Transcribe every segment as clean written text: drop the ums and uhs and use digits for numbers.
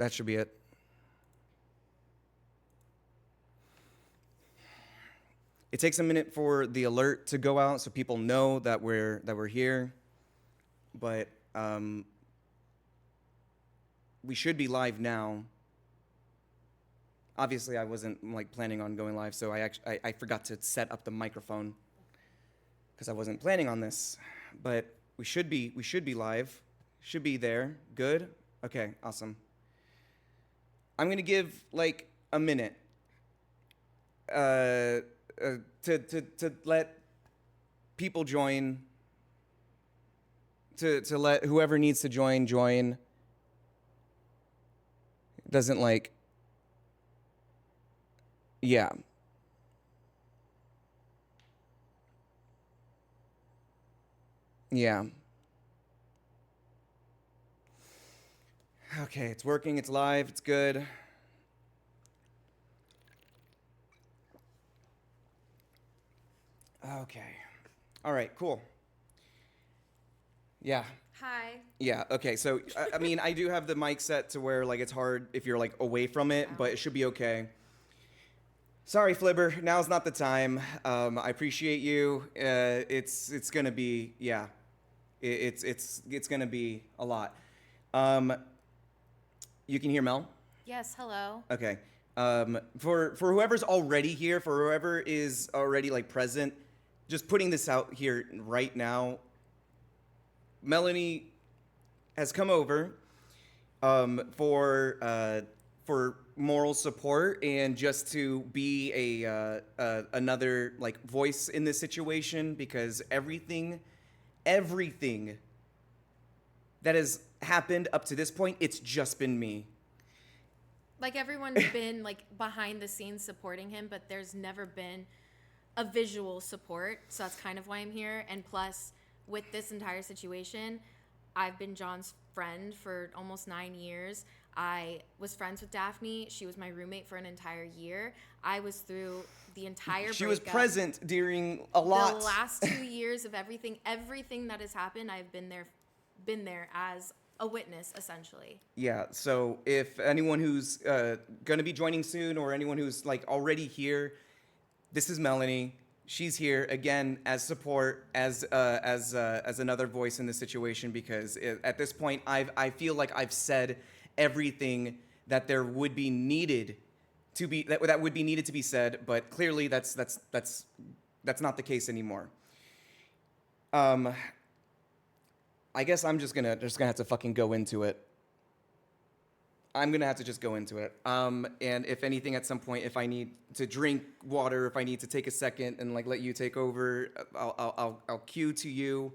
That should be it. It takes a minute for the alert to go out so people know that we're here. But we should be live now. Obviously, I wasn't like planning on going live, so I forgot to set up the microphone because I wasn't planning on this. But we should be live. Should be there. Good. Okay. Awesome. I'm gonna give like a minute to let people join. To let whoever needs to join. Doesn't like. Yeah. Yeah. Okay, it's working, it's live, it's good. Okay. All right, cool. Yeah. Hi. Yeah, okay. So I mean, I do have the mic set to where like it's hard if you're like away from it, but it should be okay. Sorry, Flibber. Now's not the time. I appreciate you. It's gonna be it's gonna be a lot. You can hear Mel? Yes, hello. Okay. For whoever's already here, for whoever is already like present, just putting this out here right now. Melanie has come over for moral support and just to be a another like voice in this situation because everything that has happened up to this point, it's just been me. Like everyone's been like behind the scenes supporting him, but there's never been a visual support. So that's kind of why I'm here. And plus, with this entire situation, I've been John's friend for almost 9 years. I was friends with Daphne. She was my roommate for an entire year. I was through the entire She breakup. was present during a lot. The last 2 years of everything that has happened, I've been there as a witness, essentially. Yeah, so if anyone who's going to be joining soon or anyone who's like already here, this is Melanie. She's here again as support, as another voice in this situation because at this point I feel like I've said everything that there would be needed to be that would be needed to be said, but clearly that's not the case anymore. I guess I'm just gonna have to fucking go into it. I'm gonna have to just go into it. And if anything, at some point, if I need to drink water, if I need to take a second and like let you take over, I'll cue to you.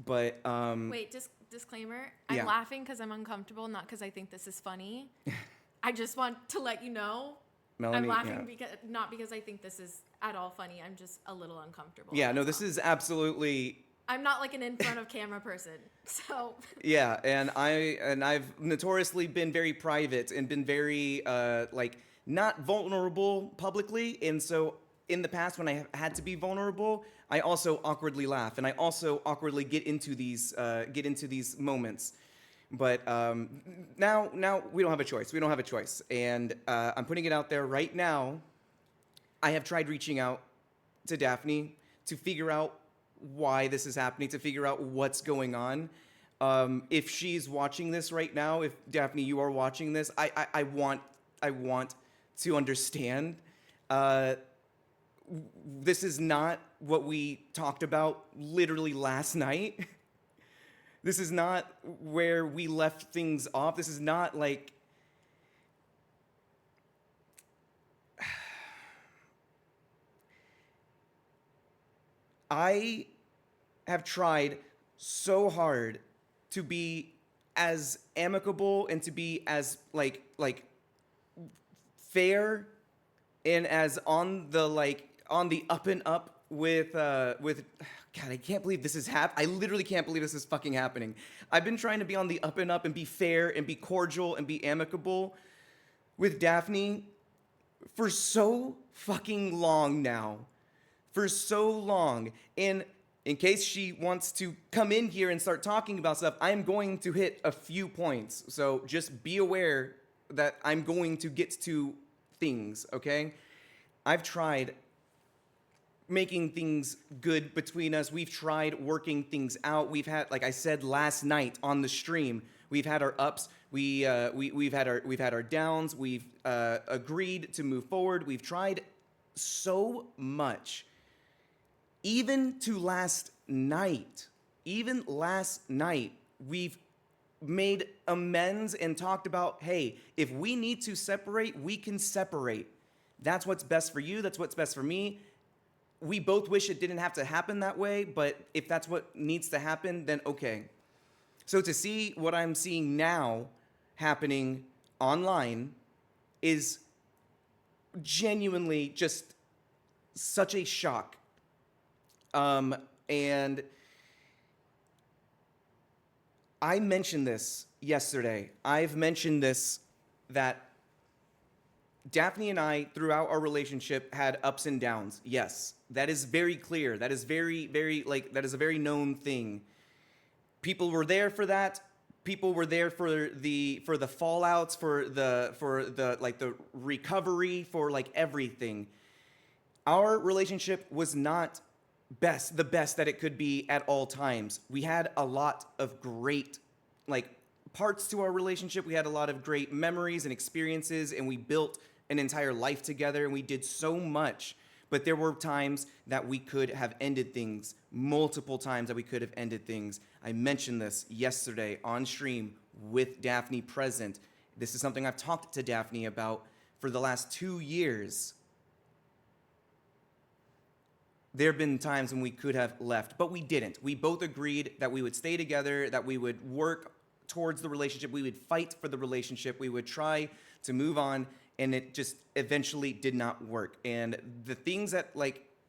But Wait, disclaimer. Yeah. I'm laughing because I'm uncomfortable, not because I think this is funny. I just want to let you know. Melanie, I'm laughing yeah. not because I think this is at all funny. I'm just a little uncomfortable. Yeah, no, that's this all. is absolutely. I'm not like an in front of camera person, so. Yeah, and I've notoriously been very private and been very like not vulnerable publicly, and so in the past when I have had to be vulnerable, I also awkwardly laugh and I also awkwardly get into these moments. But now we don't have a choice. We don't have a choice, and I'm putting it out there right now. I have tried reaching out to Daphne to figure out why this is happening, to figure out what's going on. If she's watching this right now, if Daphne, you are watching this, I want to understand. This is not what we talked about literally last night. This is not where we left things off. This is not like. I have tried so hard to be as amicable and to be as like fair and as on the up and up with God, I can't believe this is I literally can't believe this is fucking happening. I've been trying to be on the up and up and be fair and be cordial and be amicable with Daphne for so fucking long now. For so long. And in case she wants to come in here and start talking about stuff, I'm going to hit a few points. So just be aware I'm going to get to things, okay? I've tried making things good between us. We've tried working things out. We've had, like I said last night on the stream, we've had our ups. We've had our downs. We've agreed to move forward. We've tried so much. Even last night, we've made amends and talked about, hey, if we need to separate, we can separate. That's what's best for you. That's what's best for me. We both wish it didn't have to happen that way, but if that's what needs to happen, then okay. So to see what I'm seeing now happening online is genuinely just such a shock. And I mentioned this yesterday. I've mentioned this, that Daphne and I, throughout our relationship, had ups and downs. Yes, that is very clear. That is that is a very known thing. People were there for that. People were there for the fallouts, for the recovery, for like everything. Our relationship was not the best that it could be at all times. We had a lot of great parts to our relationship. We had a lot of great memories and experiences, and we built an entire life together, and we did so much. But there were times that we could have ended things, multiple times that we could have ended things. I mentioned this yesterday on stream with Daphne present. This is something I've talked to Daphne about for the last 2 years. There have been times when we could have left, but we didn't. We both agreed that we would stay together, that we would work towards the relationship, we would fight for the relationship, we would try to move on, and it just eventually did not work. And the things that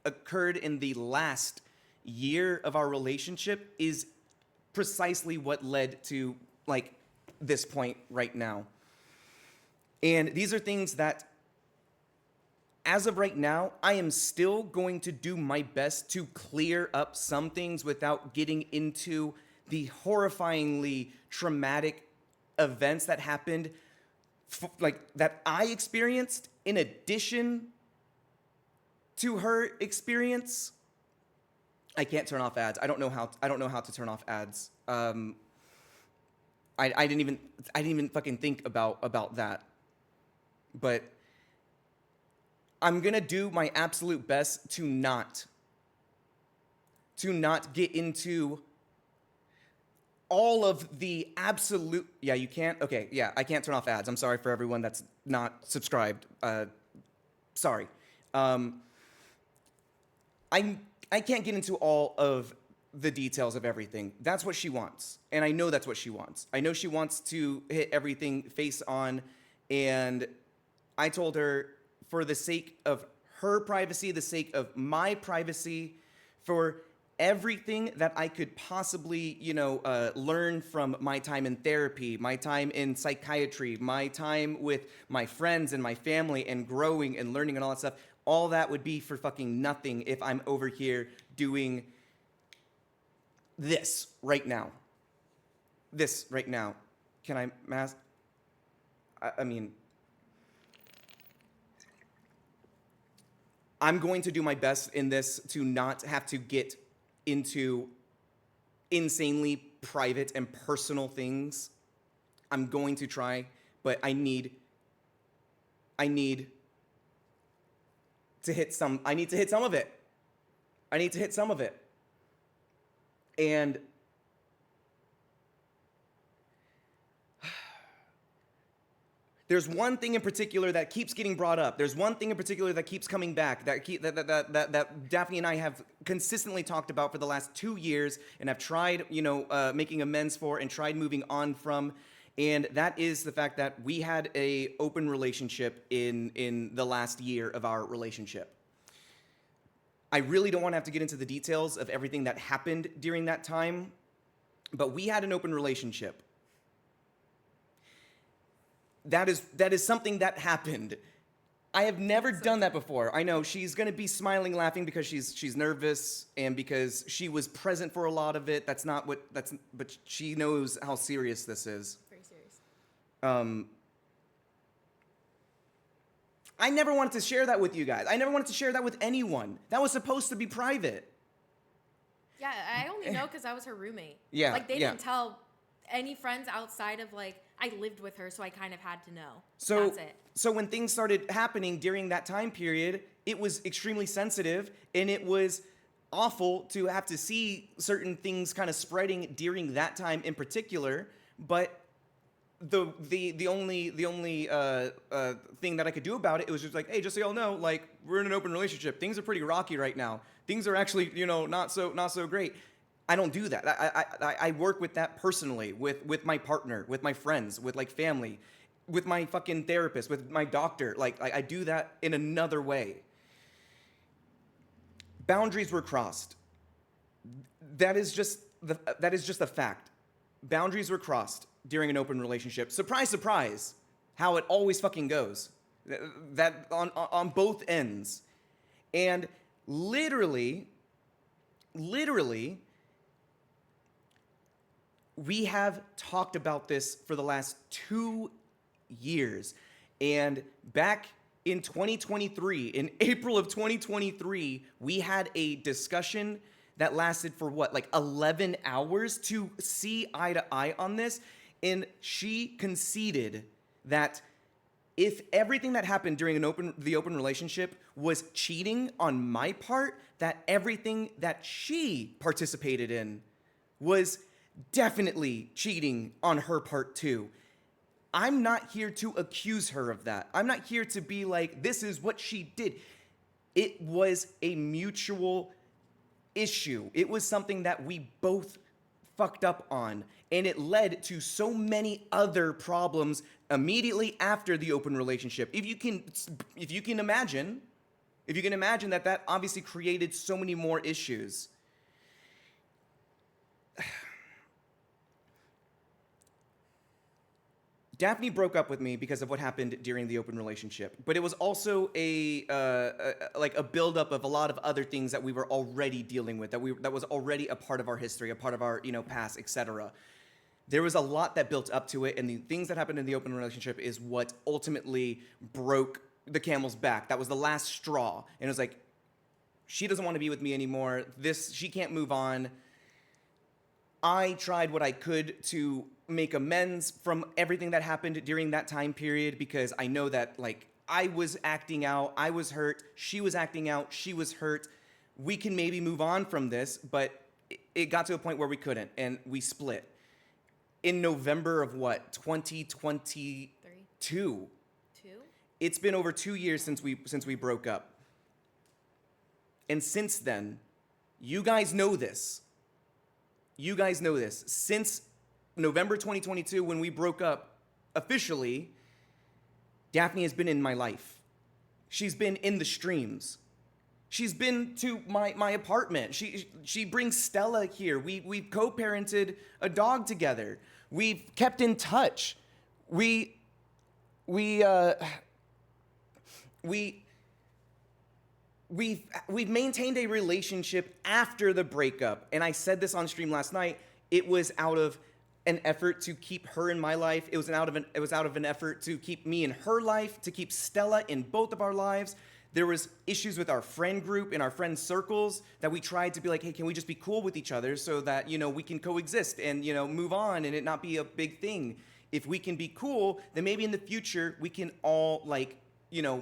occurred in the last year of our relationship is precisely what led to this point right now. And these are things that, as of right now, I am still going to do my best to clear up some things without getting into the horrifyingly traumatic events that happened, that I experienced in addition to her experience. I can't turn off ads. I don't know how to turn off ads. I didn't even fucking think about that. But I'm gonna do my absolute best to not get into all of the absolute. Yeah, you can't. Okay, yeah, I can't turn off ads. I'm sorry for everyone that's not subscribed. Sorry. I can't get into all of the details of everything. That's what she wants, and I know that's what she wants. I know she wants to hit everything face on, and I told her, for the sake of her privacy, the sake of my privacy, for everything that I could possibly, learn from my time in therapy, my time in psychiatry, my time with my friends and my family and growing and learning and all that stuff, all that would be for fucking nothing if I'm over here doing this right now. This right now. Can I mask? I mean, I'm going to do my best in this to not have to get into insanely private and personal things. I'm going to try, but I need to hit some of it. I need to hit some of it. And there's one thing in particular that keeps getting brought up. There's one thing in particular that keeps coming back, that Daphne and I have consistently talked about for the last 2 years and have tried, making amends for and tried moving on from. And that is the fact that we had a open relationship in the last year of our relationship. I really don't want to have to get into the details of everything that happened during that time, but we had an open relationship. That is something that happened. I have never done that before. I know she's gonna be smiling, laughing because she's nervous and because she was present for a lot of it. But she knows how serious this is. Very serious. I never wanted to share that with you guys. I never wanted to share that with anyone. That was supposed to be private. Yeah, I only know because I was her roommate. Yeah, Like, they yeah. didn't tell any friends outside of, like, I lived with her, so I kind of had to know. So, That's it. so when things started happening during that time period, it was extremely sensitive, and it was awful to have to see certain things kind of spreading during that time in particular. But the only thing that I could do about it was just like, hey, just so y'all know, like, we're in an open relationship. Things are pretty rocky right now. Things are actually, not so great. I don't do that. I work with that personally with my partner, with my friends, with like family, with my fucking therapist, with my doctor. Like I do that in another way. Boundaries were crossed. That is just a fact. Boundaries were crossed during an open relationship. Surprise, surprise, how it always fucking goes. That on both ends. And literally, we have talked about this for the last 2 years. And back in 2023, in April of 2023, we had a discussion that lasted for what, like 11 hours to see eye to eye on this. And she conceded that if everything that happened during the open relationship was cheating on my part, that everything that she participated in was definitely cheating on her part too. I'm not here to accuse her of that. I'm not here to be like, this is what she did. It was a mutual issue. It was something that we both fucked up on, and it led to so many other problems immediately after the open relationship. If you can imagine that obviously created so many more issues. Daphne broke up with me because of what happened during the open relationship, but it was also a buildup of a lot of other things that we were already dealing with, that was already a part of our history, a part of our past, etc. There was a lot that built up to it, and the things that happened in the open relationship is what ultimately broke the camel's back. That was the last straw, and it was like, she doesn't want to be with me anymore. She can't move on. I tried what I could to make amends from everything that happened during that time period, because I know that, like, I was acting out, I was hurt, she was acting out, she was hurt. We can maybe move on from this, but it got to a point where we couldn't, and we split. In November of what, 2022? Two? It's been over 2 years since we broke up. And since then, you guys know this. Since November 2022, when we broke up officially, Daphne has been in my life. She's been in the streams. She's been to my apartment. She brings Stella here. We've co-parented a dog together. We've kept in touch. We've maintained a relationship after the breakup. And I said this on stream last night. It was out of an effort to keep her in my life. It was out of an effort to keep me in her life, to keep Stella in both of our lives. There was issues with our friend group and our friend circles that we tried to be like, hey, can we just be cool with each other so that, we can coexist and, move on and it not be a big thing. If we can be cool, then maybe in the future we can all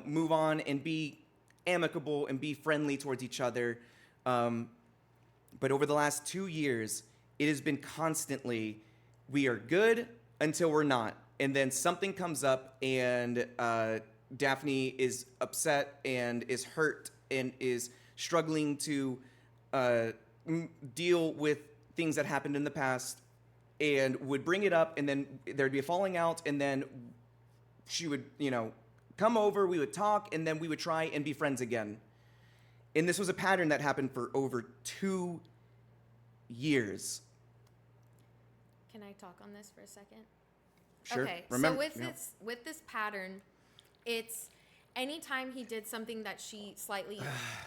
move on and be amicable and be friendly towards each other. But over the last 2 years, it has been constantly, we are good until we're not. And then something comes up and Daphne is upset and is hurt and is struggling to deal with things that happened in the past, and would bring it up, and then there'd be a falling out, and then she would, come over, we would talk, and then we would try and be friends again. And this was a pattern that happened for over 2 years. Can I talk on this for a second? Sure. Okay, Remember, so with this pattern, it's anytime he did something that she slightly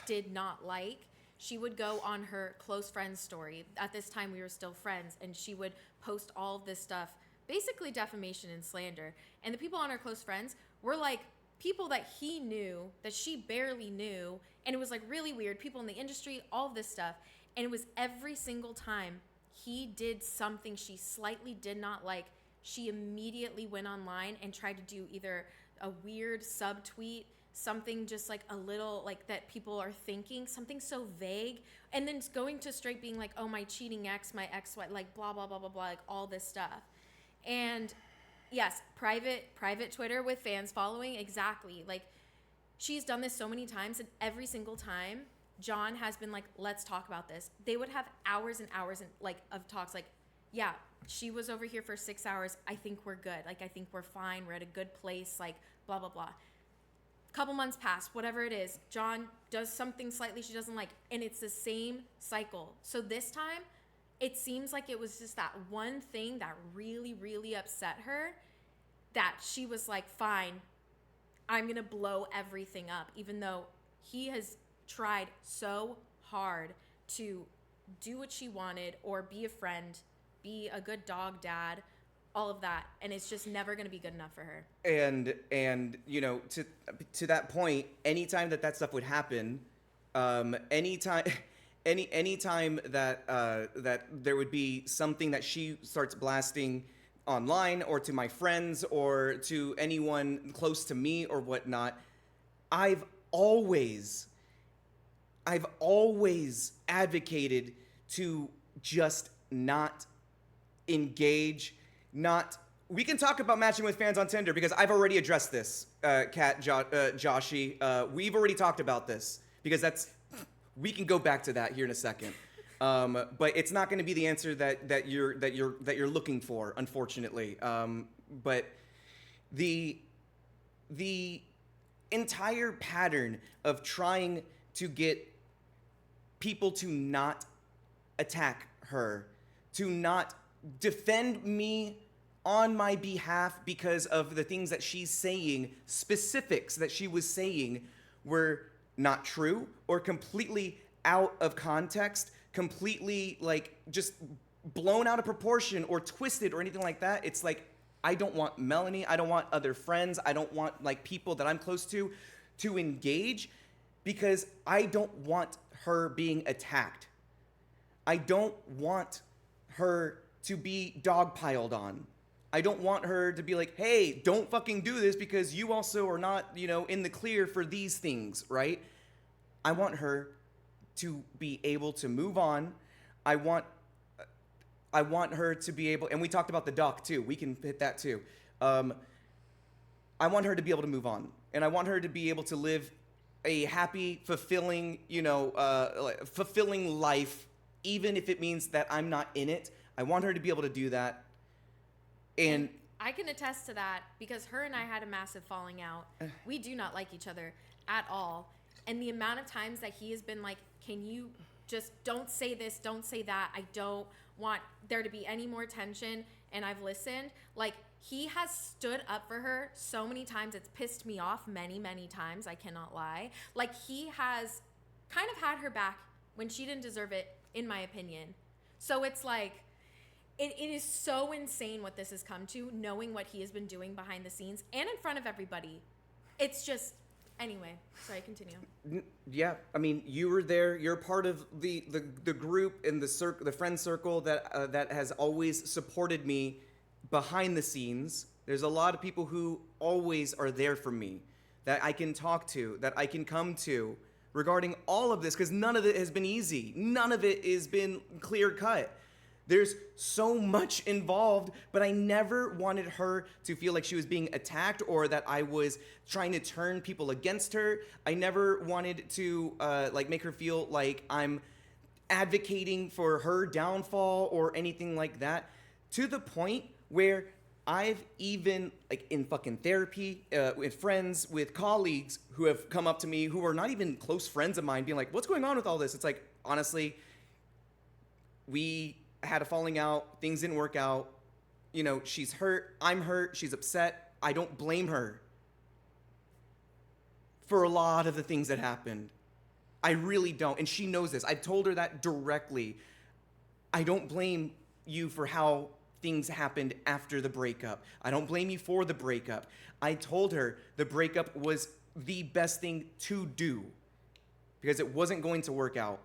did not like, she would go on her close friends story. At this time, we were still friends, and she would post all of this stuff, basically defamation and slander. And the people on her close friends were like people that he knew that she barely knew, and it was like really weird, people in the industry, all of this stuff. And it was every single time he did something she slightly did not like, she immediately went online and tried to do either a weird subtweet, something just like a little like that people are thinking, something so vague, and then going to straight being like, oh, my cheating ex, my ex-wife, like blah blah blah blah blah, like all this stuff. And yes, private Twitter with fans following, exactly. Like, she's done this so many times, and every single time Jawn has been like, let's talk about this. They would have hours and hours and like of talks, like, yeah, she was over here for 6 hours, I think we're good, like I think we're fine, we're at a good place, like blah blah blah. Couple months pass, whatever it is, Jawn does something slightly she doesn't like, and it's the same cycle. So this time it seems like it was just that one thing that really, really upset her, that she was like, fine, I'm gonna blow everything up, even though he has tried so hard to do what she wanted or be a friend, be a good dog dad, all of that, and it's just never going to be good enough for her. And you know, to that point, anytime that stuff would happen, anytime that that there would be something that she starts blasting online or to my friends or to anyone close to me or whatnot, I've always advocated to just not engage. Not, we can talk about matching with fans on Tinder because I've already addressed this, Joshi. We've already talked about this because we can go back to that here in a second. But it's not going to be the answer that you're looking for, unfortunately. But the entire pattern of trying to get people to not attack her, to not defend me on my behalf because of the things that she's saying, specifics that she was saying were not true or completely out of context, completely like just blown out of proportion or twisted or anything like that. It's like, I don't want Melanie, I don't want other friends, I don't want like people that I'm close to engage because I don't want her being attacked. I don't want her to be dogpiled on. I don't want her to be like, hey, don't fucking do this because you also are not, you know, in the clear for these things, right? I want her to be able to move on. I want her to be able, and we talked about the doc too. We can hit that too. I want her to be able to move on, and I want her to be able to live a happy, fulfilling, you know, fulfilling life, even if it means that I'm not in it. I want her to be able to do that. And I can attest to that because her and I had a massive falling out. We do not like each other at all. And the amount of times that he has been like, can you just don't say this, don't say that. I don't want there to be any more tension. And I've listened. Like, he has stood up for her so many times. It's pissed me off many, many times. I cannot lie. Like, he has kind of had her back when she didn't deserve it, in my opinion. So it's like, it is so insane what this has come to, knowing what he has been doing behind the scenes and in front of everybody. It's just, anyway, sorry, continue. Yeah, I mean, you were there. You're part of the group and the friend circle that has always supported me behind the scenes. There's a lot of people who always are there for me, that I can talk to, that I can come to regarding all of this, because none of it has been easy. None of it has been clear cut. There's so much involved, but I never wanted her to feel like she was being attacked or that I was trying to turn people against her. I never wanted to like make her feel like I'm advocating for her downfall or anything like that, to the point where I've even, like in fucking therapy, with friends, with colleagues who have come up to me who are not even close friends of mine being like, what's going on with all this? It's like, honestly, we had a falling out, things didn't work out, you know, she's hurt, I'm hurt, she's upset. I don't blame her for a lot of the things that happened. I really don't, and she knows this. I've told her that directly. I don't blame you for how things happened after the breakup. I don't blame you for the breakup. I told her the breakup was the best thing to do because it wasn't going to work out.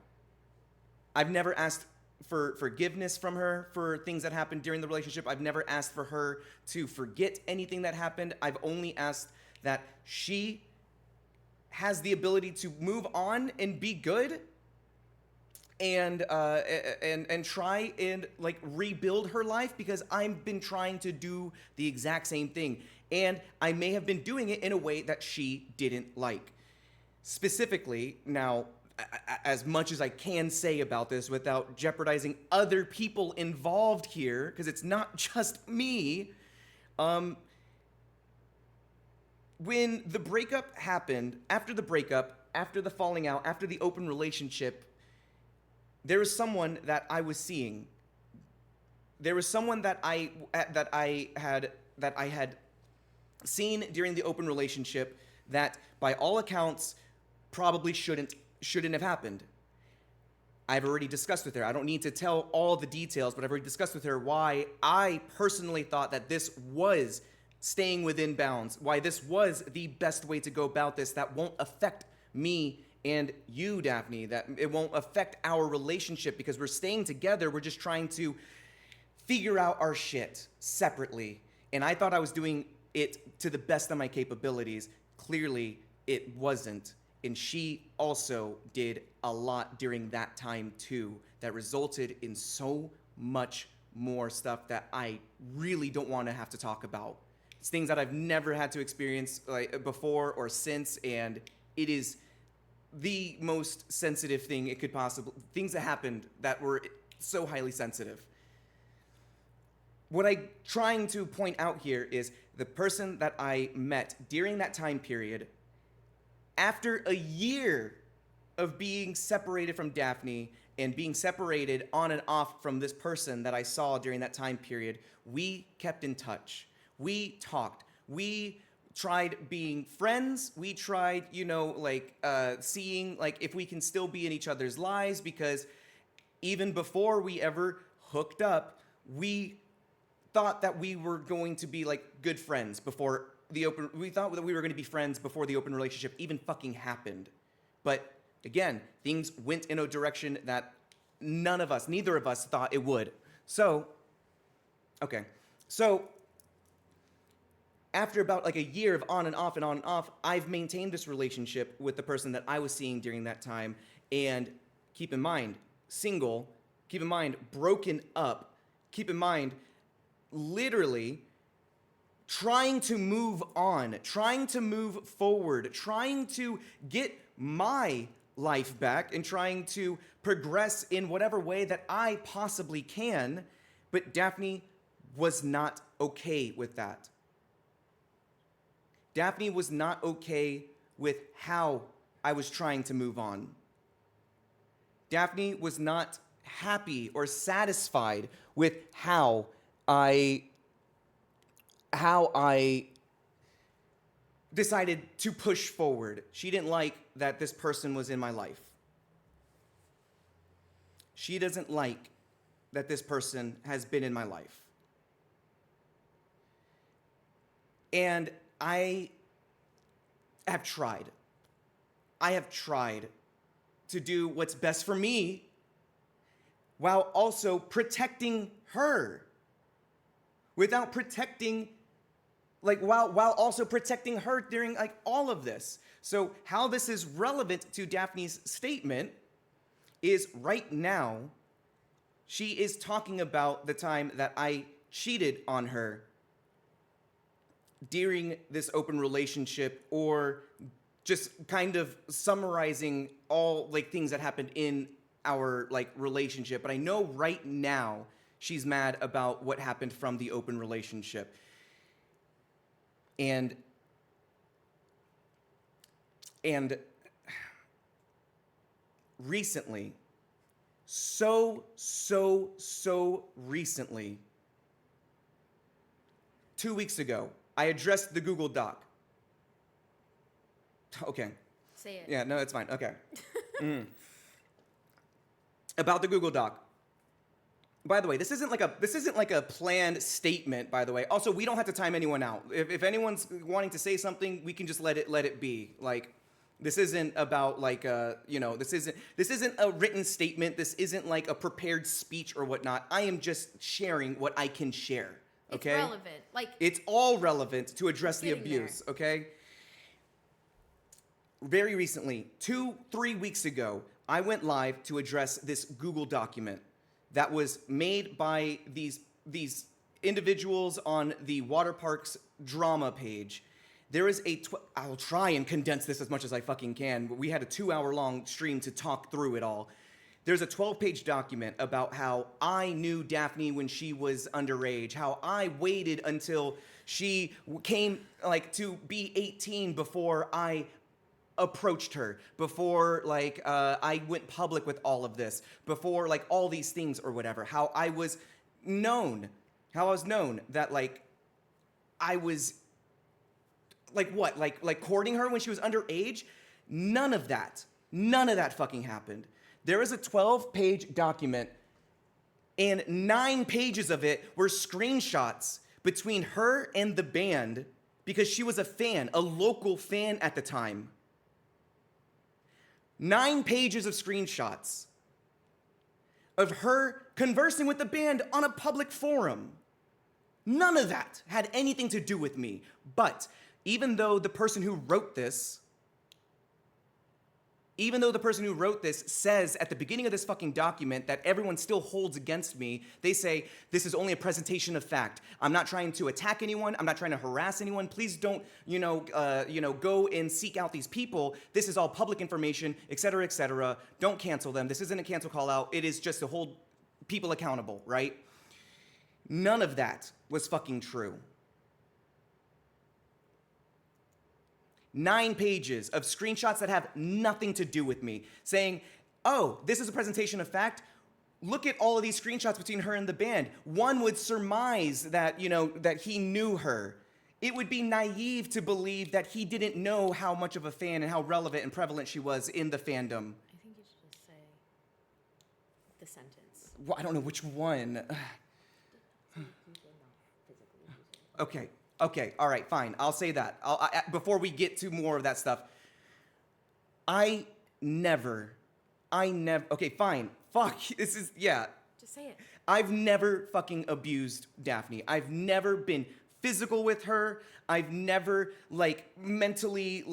I've never asked for forgiveness from her for things that happened during the relationship. I've never asked for her to forget anything that happened. I've only asked that she has the ability to move on and be good and try and like rebuild her life, because I've been trying to do the exact same thing, and I may have been doing it in a way that she didn't like. Specifically, now, as much as I can say about this without jeopardizing other people involved here, because it's not just me, when the breakup happened, after the breakup, after the falling out, after the open relationship, there was someone that I was seeing. There was someone that I had seen during the open relationship that, by all accounts, probably shouldn't have happened. I've already discussed with her. I don't need to tell all the details, but I've already discussed with her why I personally thought that this was staying within bounds, why this was the best way to go about this, that won't affect me and you, Daphne, that it won't affect our relationship because we're staying together. We're just trying to figure out our shit separately. And I thought I was doing it to the best of my capabilities. Clearly, it wasn't. And she also did a lot during that time too that resulted in so much more stuff that I really don't want to have to talk about. It's things that I've never had to experience like before or since, and it is the most sensitive thing it could possibly, things that happened that were so highly sensitive. What I'm trying to point out here is the person that I met during that time period, after a year of being separated from Daphne and being separated on and off from this person that I saw during that time period, we kept in touch. We talked. We tried being friends. We tried, seeing like if we can still be in each other's lives, because even before we ever hooked up, we thought that we were going to be like good friends before we thought that we were going to be friends before the open relationship even fucking happened. But again, things went in a direction that neither of us thought it would. So after about like a year of on and off, I've maintained this relationship with the person that I was seeing during that time. And keep in mind, single, keep in mind, broken up, keep in mind, literally trying to move on, trying to move forward, trying to get my life back and trying to progress in whatever way that I possibly can. But Daphne was not okay with that. Daphne was not okay with how I was trying to move on. Daphne was not happy or satisfied with how I decided to push forward. She didn't like that this person was in my life. She doesn't like that this person has been in my life. And I have tried. I have tried to do what's best for me while also protecting her. Without protecting, while also protecting her during all of this. So how this is relevant to Daphne's statement is right now, she is talking about the time that I cheated on her during this open relationship, or just kind of summarizing all things that happened in our relationship. But I know right now she's mad about what happened from the open relationship. And recently, so recently, 2 weeks ago, I addressed the Google Doc. Okay. Say it. Yeah, no, it's fine. Okay. About the Google Doc. By the way, this isn't like a planned statement. By the way, also we don't have to time anyone out. If anyone's wanting to say something, we can just let it be. Like, this isn't about like this isn't a written statement. This isn't like a prepared speech or whatnot. I am just sharing what I can share. Okay, It's relevant. Like, it's all relevant to address the getting abuse. there. Okay. Very recently, 2-3 weeks ago, I went live to address this Google document that was made by these individuals on the water park's drama page. There is I'll try and condense this as much as I fucking can, but we had a 2-hour-long stream to talk through it all. There's a 12-page document about how I knew Daphne when she was underage, how I waited until she came like to be 18 before I approached her, before like I went public with all of this, before like all these things or whatever, how I was known that like I was like what, like courting her when she was underage. None of that fucking happened. There is a 12-page document, and 9 pages of it were screenshots between her and the band because she was a fan, a local fan at the time. 9 pages of screenshots of her conversing with the band on a public forum. None of that had anything to do with me. But even though the person who wrote this says at the beginning of this fucking document that everyone still holds against me, they say, this is only a presentation of fact. I'm not trying to attack anyone. I'm not trying to harass anyone. Please don't, go and seek out these people. This is all public information, et cetera, et cetera. Don't cancel them. This isn't a cancel call out. It is just to hold people accountable, right? None of that was fucking true. 9 pages of screenshots that have nothing to do with me, saying, oh, this is a presentation of fact. Look at all of these screenshots between her and the band. One would surmise that, that he knew her. It would be naive to believe that he didn't know how much of a fan and how relevant and prevalent she was in the fandom. I think you should just say the sentence. Well, I don't know which one. Okay, all right, fine. I'll say that. Before we get to more of that stuff. I never, okay, fine. Fuck, this is, yeah. Just say it. I've never fucking abused Daphne. I've never been physical with her. I've never, mentally,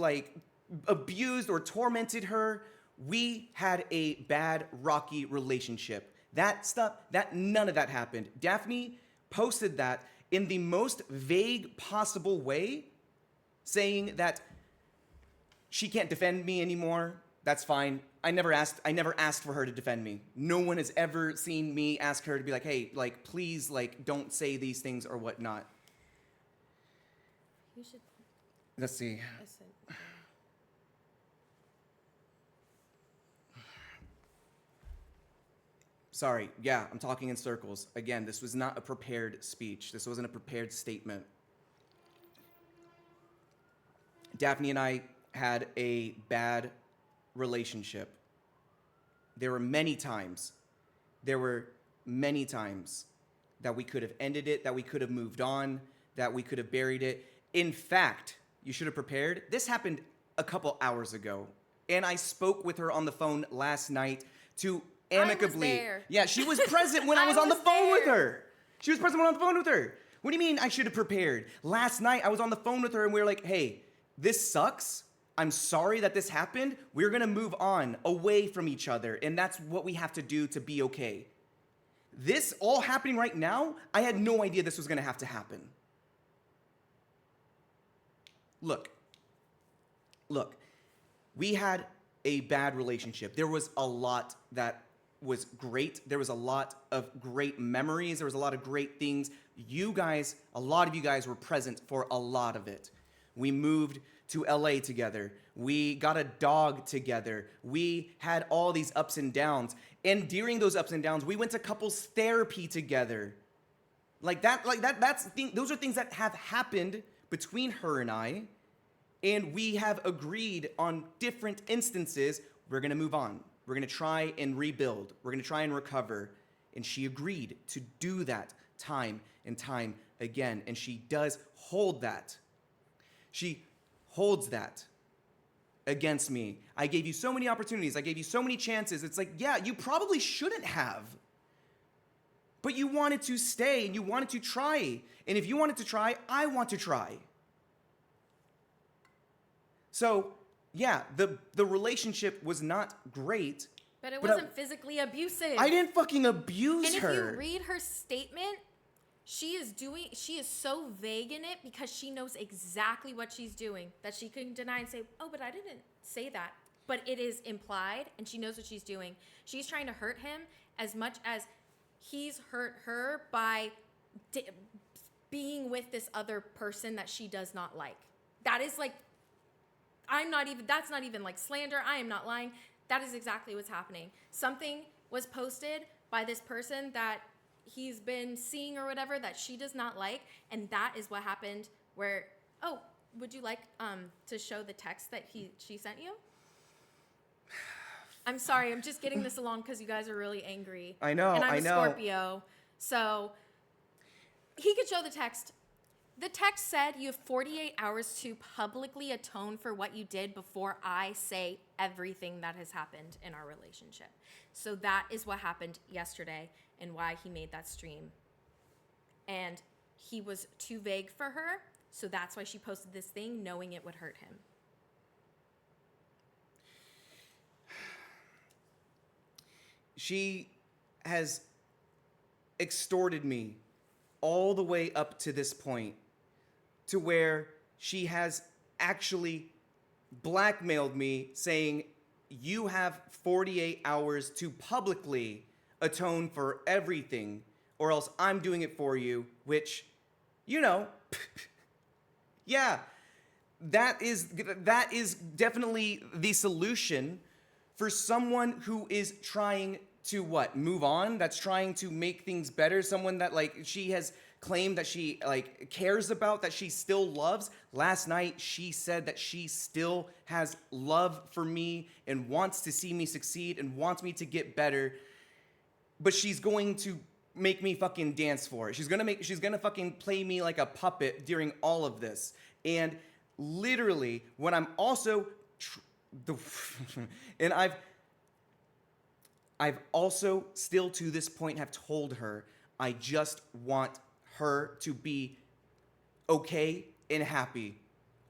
abused or tormented her. We had a bad, rocky relationship. None of that happened. Daphne posted that in the most vague possible way, saying that she can't defend me anymore. That's fine. I never asked for her to defend me. No one has ever seen me ask her to be like, hey, please, don't say these things or whatnot. You should. Let's see. Listen. Sorry, yeah, I'm talking in circles. Again, this was not a prepared speech. This wasn't a prepared statement. Daphne and I had a bad relationship. There were many times that we could have ended it, that we could have moved on, that we could have buried it. In fact, you should have prepared. This happened a couple hours ago, and I spoke with her on the phone last night to amicably. I was there. Yeah, she was present when I was on the phone with her. She was present when I was on the phone with her. What do you mean I should have prepared? Last night I was on the phone with her and we were like, hey, this sucks. I'm sorry that this happened. We're gonna move on away from each other, and that's what we have to do to be okay. This all happening right now, I had no idea this was gonna have to happen. Look, we had a bad relationship. There was a lot that was great. There was a lot of great memories. There was a lot of great things. A lot of you guys were present for a lot of it. We moved to LA together. We got a dog together. We had all these ups and downs. And during those ups and downs, we went to couples therapy together. Those are things that have happened between her and I. And we have agreed on different instances. We're gonna move on. We're gonna try and rebuild. We're gonna try and recover. And she agreed to do that time and time again. And she does hold that. She holds that against me. I gave you so many opportunities. I gave you so many chances. It's like, yeah, you probably shouldn't have. But you wanted to stay and you wanted to try. And if you wanted to try, I want to try. So, yeah, the relationship was not great. But it wasn't physically abusive. I didn't fucking abuse her. And if you read her statement, she is so vague in it because she knows exactly what she's doing, that she can deny and say, oh, but I didn't say that. But it is implied, and she knows what she's doing. She's trying to hurt him as much as he's hurt her by being with this other person that she does not like. That is like, that's not even like slander. I am not lying. That is exactly what's happening. Something was posted by this person that he's been seeing or whatever that she does not like, and that is what happened where, oh, would you like to show the text that she sent you? I'm sorry, I'm just getting this along because you guys are really angry. I know, and I'm I a know. Scorpio, so he could show the text. The text said you have 48 hours to publicly atone for what you did before I say everything that has happened in our relationship. So that is what happened yesterday and why he made that stream. And he was too vague for her, so that's why she posted this thing knowing it would hurt him. She has extorted me all the way up to this point, to where she has actually blackmailed me saying, you have 48 hours to publicly atone for everything, or else I'm doing it for you, which, you know, yeah, that is definitely the solution for someone who is trying to what? Move on? That's trying to make things better? Someone that, like, she has claimed that she, like, cares about, that she still loves. Last night, she said that she still has love for me and wants to see me succeed and wants me to get better. But she's going to make me fucking dance for it. She's gonna fucking play me like a puppet during all of this. And literally, when I'm also and I've also still to this point have told her I just want her to be okay and happy.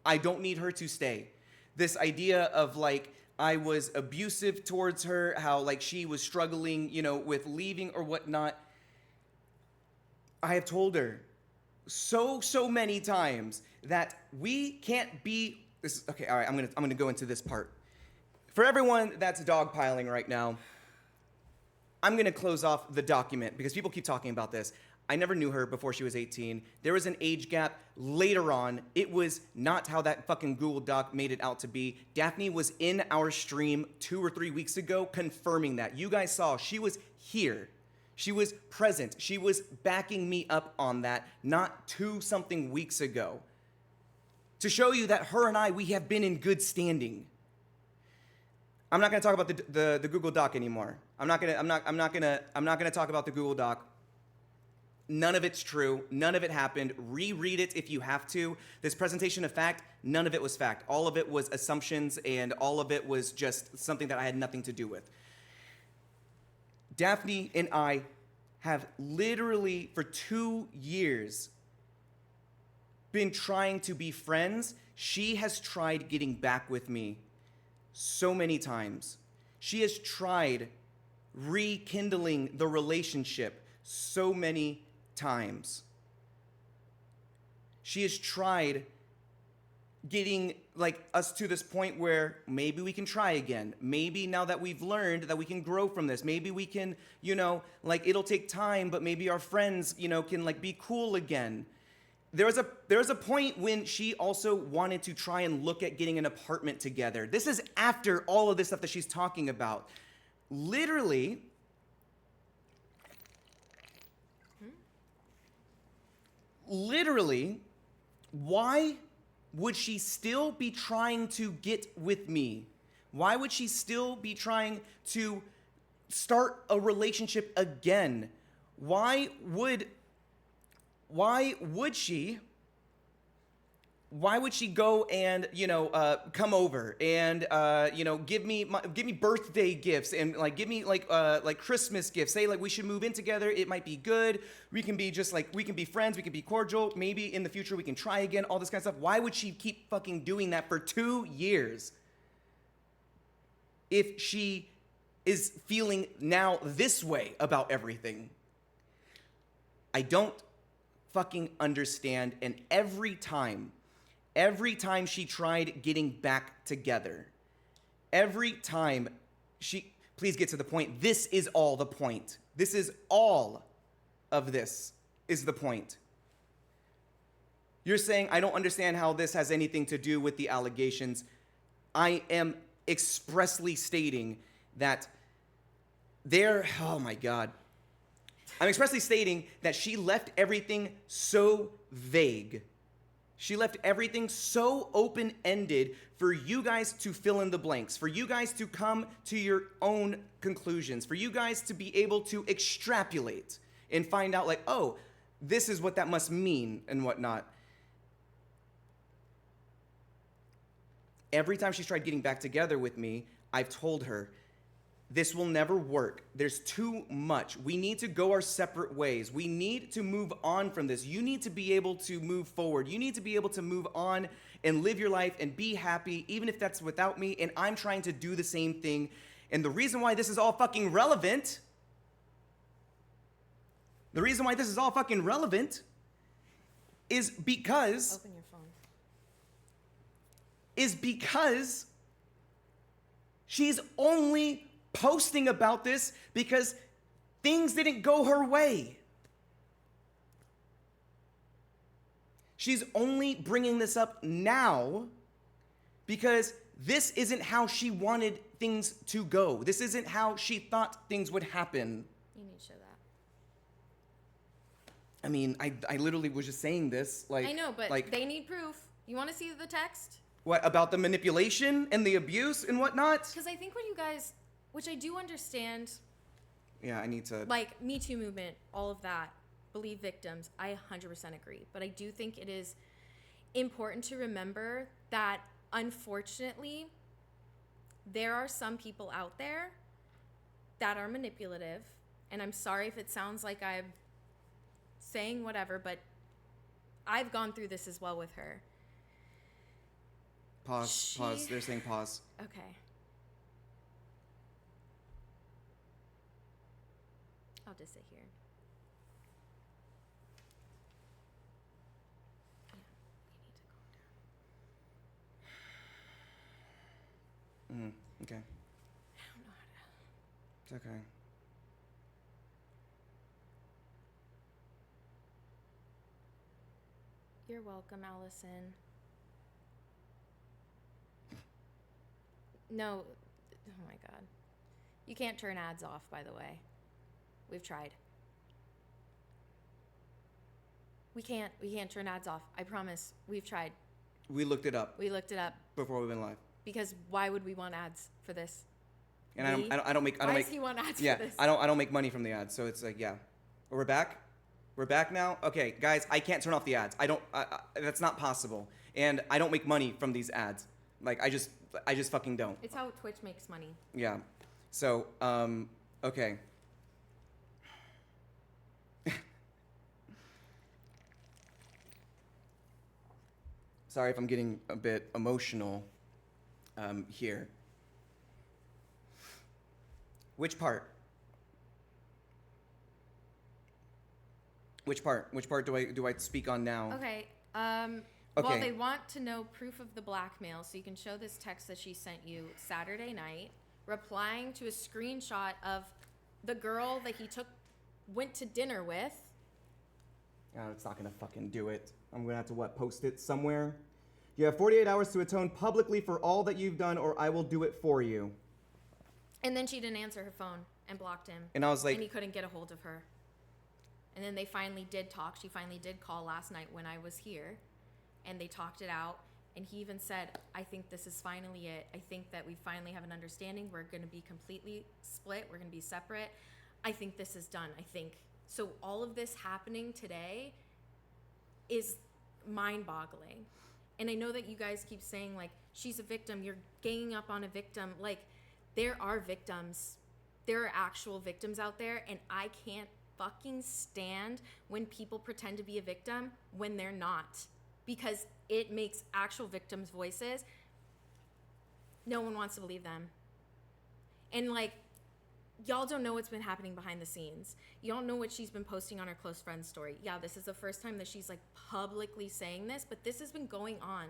I don't need her to stay. This idea of, like, I was abusive towards her, how, like, she was struggling, you know, with leaving or whatnot. I have told her so many times that we can't be this. Okay, all right, I'm gonna go into this part. For everyone that's dogpiling right now, I'm gonna close off the document because people keep talking about this. I never knew her before she was 18. There was an age gap. Later on, it was not how that fucking Google Doc made it out to be. Daphne was in our stream 2 or 3 weeks ago confirming that. You guys saw, she was here. She was present. She was backing me up on that not 2-something weeks ago. To show you that her and I, we have been in good standing. I'm not gonna talk about the Google Doc anymore. I'm not gonna talk about the Google Doc. None of it's true. None of it happened. Reread it if you have to. This presentation of fact, none of it was fact. All of it was assumptions, and all of it was just something that I had nothing to do with. Daphne and I have literally for 2 years been trying to be friends. She has tried getting back with me so many times. She has tried rekindling the relationship so many times. She has tried getting, like, us to this point where maybe we can try again. Maybe now that we've learned that we can grow from this, maybe we can, you know, like, it'll take time, but maybe our friends, you know, can, like, be cool again. There was a point when she also wanted to try and look at getting an apartment together. This is after all of this stuff that she's talking about. Literally, why would she still be trying to get with me? Why would she still be trying to start a relationship again why would she go and come over and give me birthday gifts and like give me like Christmas gifts, say like we should move in together, it might be good, we can be just like, we can be friends, we can be cordial, maybe in the future we can try again, all this kind of stuff. Why would she keep fucking doing that for 2 years if she is feeling now this way about everything? I don't fucking understand. And every time she tried getting back together, every time she, please get to the point. This is all the point. This is all of this is the point. You're saying, I don't understand how this has anything to do with the allegations. I am expressly stating that oh my God. I'm expressly stating that she left everything so vague. She left everything so open-ended for you guys to fill in the blanks, for you guys to come to your own conclusions, for you guys to be able to extrapolate and find out like, oh, this is what that must mean and whatnot. Every time she's tried getting back together with me, I've told her, this will never work. There's too much. We need to go our separate ways. We need to move on from this. You need to be able to move forward. You need to be able to move on and live your life and be happy, even if that's without me. And I'm trying to do the same thing. And the reason why this is all fucking relevant, is because... Open your phone. Is because she's only posting about this because things didn't go her way. She's only bringing this up now because this isn't how she wanted things to go. This isn't how she thought things would happen. You need to show that. I mean, I literally was just saying this. Like, I know, but like, they need proof. You want to see the text? What, about the manipulation and the abuse and whatnot? Because I think what you guys, which I do understand, yeah, I need to... like, Me Too movement, all of that, believe victims, I 100% agree. But I do think it is important to remember that, unfortunately, there are some people out there that are manipulative. And I'm sorry if it sounds like I'm saying whatever, but I've gone through this as well with her. Pause. They're saying pause. Okay. I'll just sit here. Yeah, we need to calm down. Okay. I don't know how to. It's okay. You're welcome, Allison. No, oh my God. You can't turn ads off, by the way. We've tried. We can't turn ads off. I promise. We've tried. We looked it up We looked it up before we went live. because why would we want ads for this? And I don't make Why does he want ads yeah, for this? I don't make money from the ads. So it's like, yeah. We're back? We're back now? Okay, guys, I can't turn off the ads. That's not possible. And I don't make money from these ads. Like, I just fucking don't. It's how Twitch makes money. Yeah. So, okay. Sorry if I'm getting a bit emotional here. Which part? Which part do I speak on now? Okay. Okay. Well, they want to know proof of the blackmail, so you can show this text that she sent you Saturday night, replying to a screenshot of the girl that he went to dinner with. It's not gonna fucking do it. I'm gonna have to post it somewhere. You have 48 hours to atone publicly for all that you've done, or I will do it for you. And then she didn't answer her phone and blocked him. And I was like, and he couldn't get a hold of her. And then they finally did talk. She finally did call last night when I was here. And they talked it out. And he even said, I think this is finally it. I think that we finally have an understanding. We're going to be completely split. We're going to be separate. I think this is done. I think So all of this happening today is mind-boggling. And I know that you guys keep saying, like, she's a victim, you're ganging up on a victim. Like, there are victims. There are actual victims out there, and I can't fucking stand when people pretend to be a victim when they're not. Because it makes actual victims' voices, no one wants to believe them. And, like, y'all don't know what's been happening behind the scenes. You don't know what she's been posting on her close friend's story. Yeah, this is the first time that she's, like, publicly saying this, but this has been going on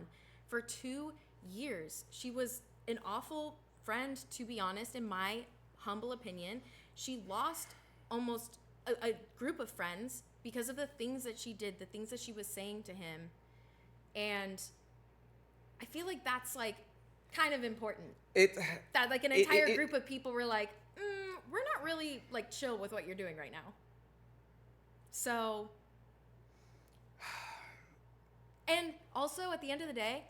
for 2 years. She was an awful friend, to be honest, in my humble opinion. She lost almost a group of friends because of the things that she did, the things that she was saying to him. And I feel like that's, like, kind of important. That, like, an entire group of people were like, we're not really, like, chill with what you're doing right now. So, and also at the end of the day,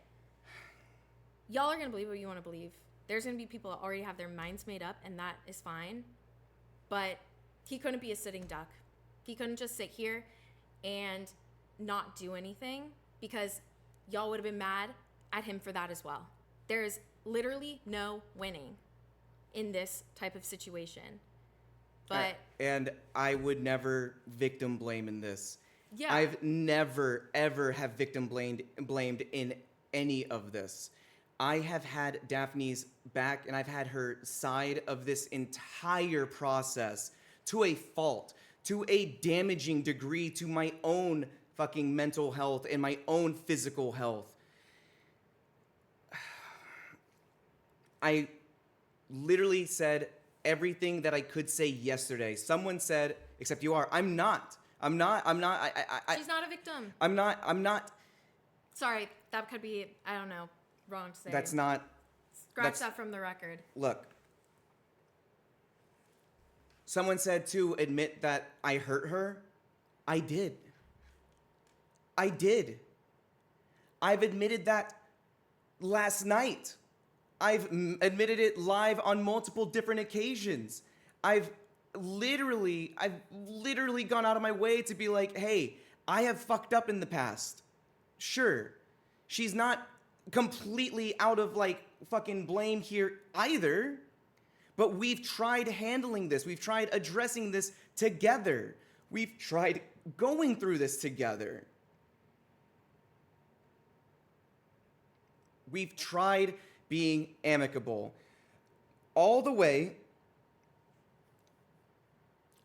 y'all are gonna believe what you want to believe. There's gonna be people that already have their minds made up, and that is fine. But he couldn't be a sitting duck. He couldn't just sit here and not do anything, because y'all would have been mad at him for that as well. There's literally no winning in this type of situation. But and I would never victim blame in this. Yeah. I've never ever have victim blamed in any of this. I have had Daphne's back, and I've had her side of this entire process to a fault, to a damaging degree to my own fucking mental health and my own physical health. I literally said everything that I could say yesterday. Someone said, except you are. I'm not. She's not a victim. I'm not. Sorry, that could be, I don't know, wrong to say. That's not. Scratch that from the record. Look. Someone said to admit that I hurt her. I did. I've admitted that last night. I've admitted it live on multiple different occasions. I've literally gone out of my way to be like, hey, I have fucked up in the past. Sure. She's not completely out of, like, fucking blame here either. But we've tried handling this. We've tried addressing this together. We've tried going through this together. We've tried being amicable all the way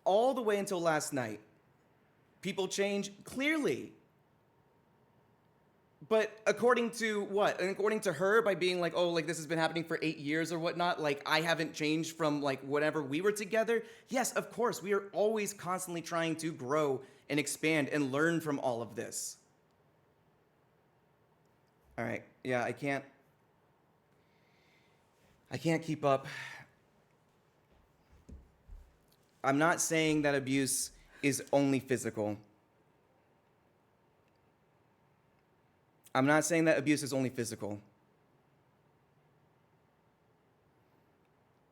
until last night. People change, clearly. But according to what? And according to her, by being like, oh, like, this has been happening for 8 years or whatnot, like, I haven't changed from, like, whenever we were together. Yes, of course, we are always constantly trying to grow and expand and learn from all of this. All right, yeah, I can't keep up. I'm not saying that abuse is only physical. I'm not saying that abuse is only physical.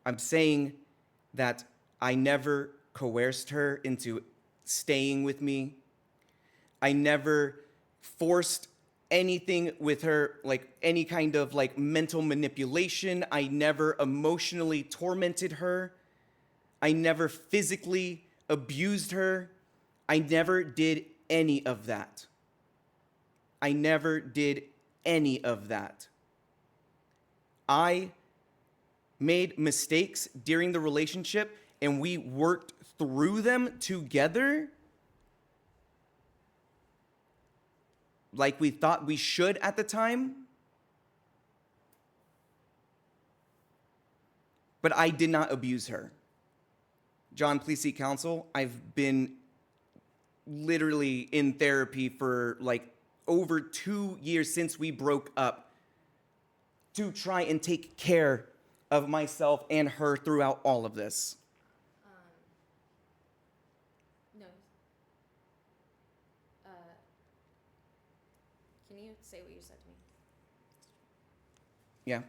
I'm saying that I never coerced her into staying with me. I never forced anything with her, like any kind of, like, mental manipulation. I never emotionally tormented her. I never physically abused her. I never did any of that. I never did any of that. I made mistakes during the relationship, and we worked through them together like we thought we should at the time. But I did not abuse her. Jawn, please seek counsel. I've been literally in therapy for, like, over 2 years since we broke up to try and take care of myself and her throughout all of this. No. Can you say what you said to me? Yeah.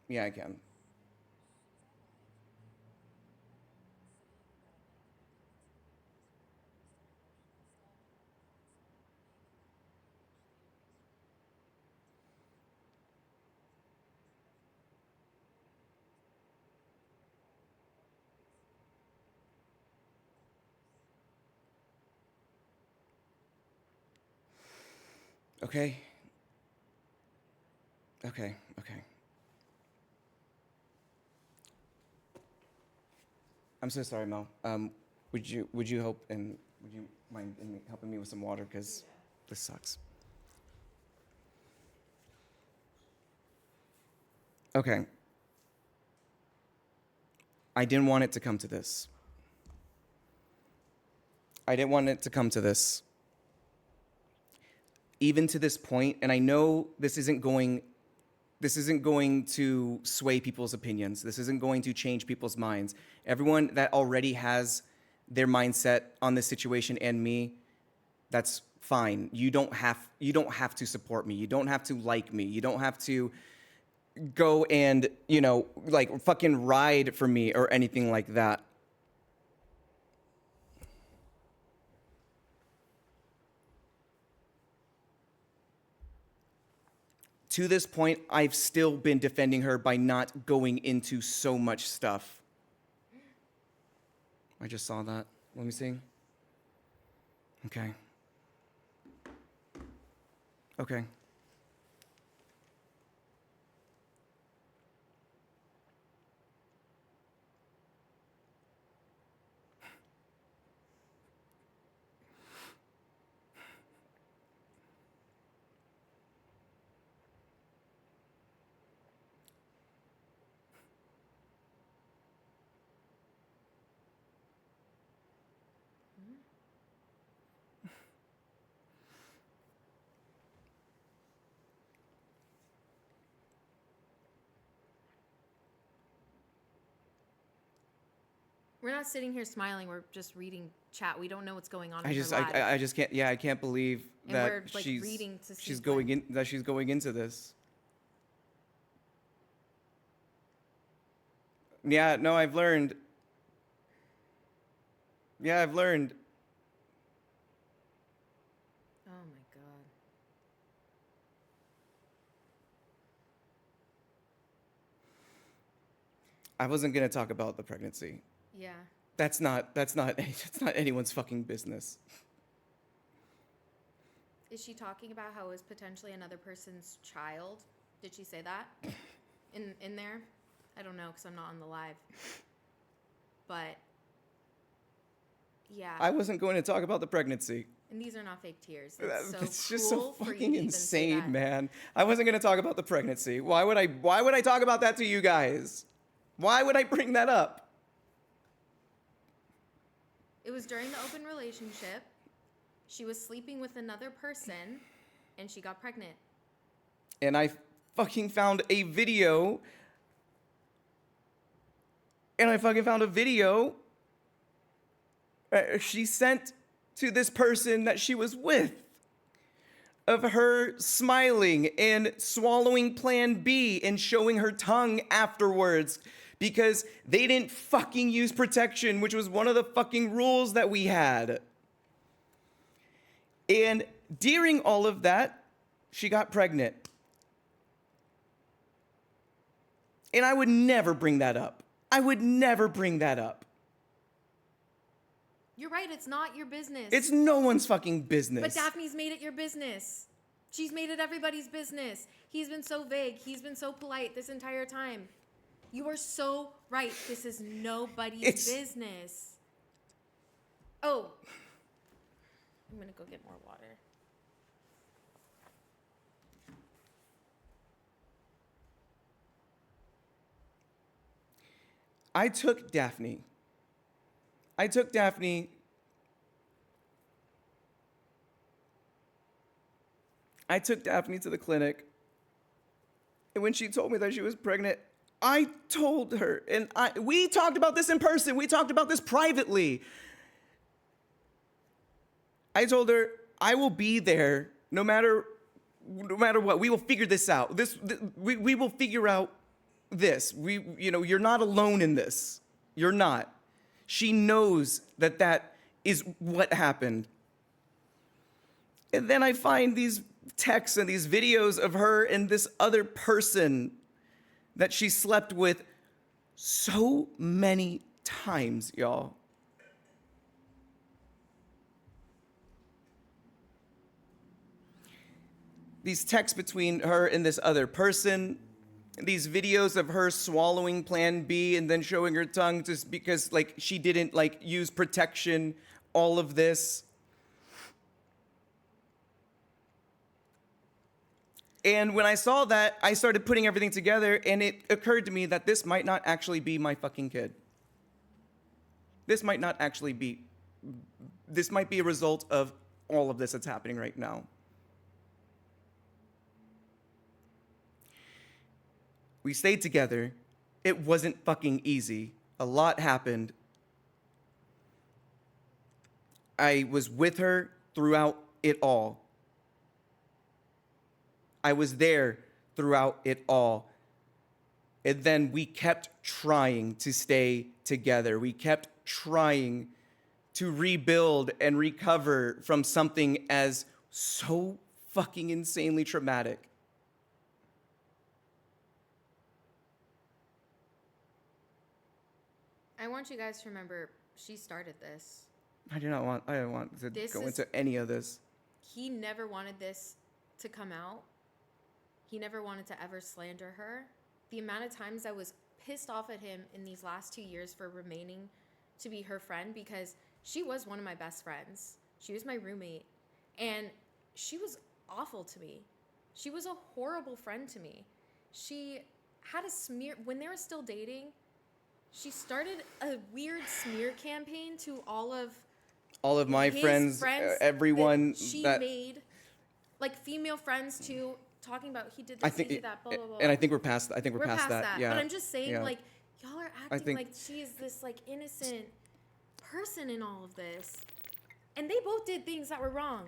Yeah, I can. Okay? Okay, okay. I'm so sorry, Mel. Would you help and would you mind helping me with some water? Because this sucks. Okay. I didn't want it to come to this. I didn't want it to come to this. Even to this point, and I know this isn't going to sway people's opinions. This isn't going to change people's minds. Everyone that already has their mindset on this situation and me, that's fine. You don't have to support me. You don't have to like me. You don't have to go and, like fucking ride for me or anything like that. To this point, I've still been defending her by not going into so much stuff. I just saw that. Let me see. Okay. Okay. We're not sitting here smiling. We're just reading chat. We don't know what's going on. I in just her life. I just can't. Yeah, I can't believe And that we're, like, she's reading to see she's going in that she's going into this. Yeah, no, I've learned. Yeah, I've learned. Oh my god. I wasn't gonna talk about the pregnancy. Yeah. That's not that's not anyone's fucking business. Is she talking about how it was potentially another person's child? Did she say that in there? I don't know because I'm not on the live. But yeah. I wasn't going to talk about the pregnancy. And these are not fake tears. That's so It's cool just so for you fucking to even say insane, that. man. I wasn't going to talk about the pregnancy. Why would I talk about that to you guys? Why would I bring that up? It was during the open relationship. She was sleeping with another person and she got pregnant. And I fucking found a video. She sent to this person that she was with of her smiling and swallowing Plan B and showing her tongue afterwards because they didn't fucking use protection, which was one of the fucking rules that we had. And during all of that, she got pregnant. And I would never bring that up. I would never bring that up. You're right, it's not your business. It's no one's fucking business. But Daphne's made it your business. She's made it everybody's business. He's been so vague. He's been so polite this entire time. You are so right. This is nobody's business. Oh. I'm going to go get more water. I took Daphne to the clinic. And when she told me that she was pregnant, I told her, and we talked about this in person. We talked about this privately. I told her, I will be there no matter what. We will figure this out. We will figure out this. You're not alone in this. You're not. She knows that is what happened. And then I find these texts and these videos of her and this other person that she slept with so many times, y'all. these texts between her and this other person, these videos of her swallowing Plan B and then showing her tongue just because like she didn't like use protection, all of this. And when I saw that, I started putting everything together, and it occurred to me that this might not actually be my fucking kid. This might not actually be, this might be a result of all of this that's happening right now. We stayed together. It wasn't fucking easy. A lot happened. I was with her throughout it all. I was there throughout it all. And then we kept trying to stay together. We kept trying to rebuild and recover from something as so fucking insanely traumatic. I want you guys to remember she started this. I don't want to go into any of this. He never wanted this to come out. He never wanted to ever slander her. The amount of times I was pissed off at him in these last 2 years for remaining to be her friend, because she was one of my best friends. She was my roommate, and she was awful to me. She was a horrible friend to me. She had a smear, when they were still dating, she started a weird smear campaign to all of my friends, everyone that she that made, like female friends too, talking about he did this, he did that, blah, blah, blah. And I think we're past that. We're past that. Yeah. But I'm just saying, yeah. like, y'all are acting like she is this like innocent person in all of this, and they both did things that were wrong.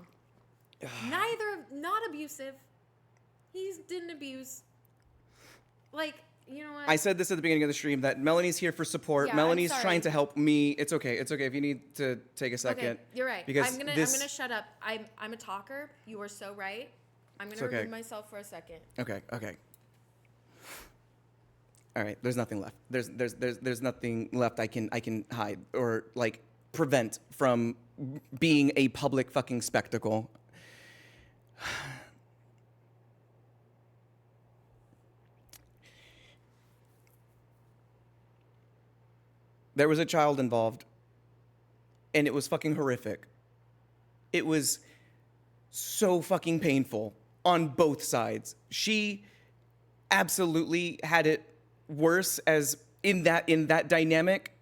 Not abusive. He didn't abuse. Like, you know what? I said this at the beginning of the stream that Melanie's here for support. Yeah, Melanie's trying to help me. It's okay. It's okay if you need to take a second. Okay, you're right. Because I'm gonna shut up. I'm a talker. You are so right. I'm gonna remove myself for a second. Okay. All right. There's nothing left. There's nothing left I can hide or like prevent from being a public fucking spectacle. There was a child involved, and it was fucking horrific. It was so fucking painful on both sides. She absolutely had it worse as in that dynamic,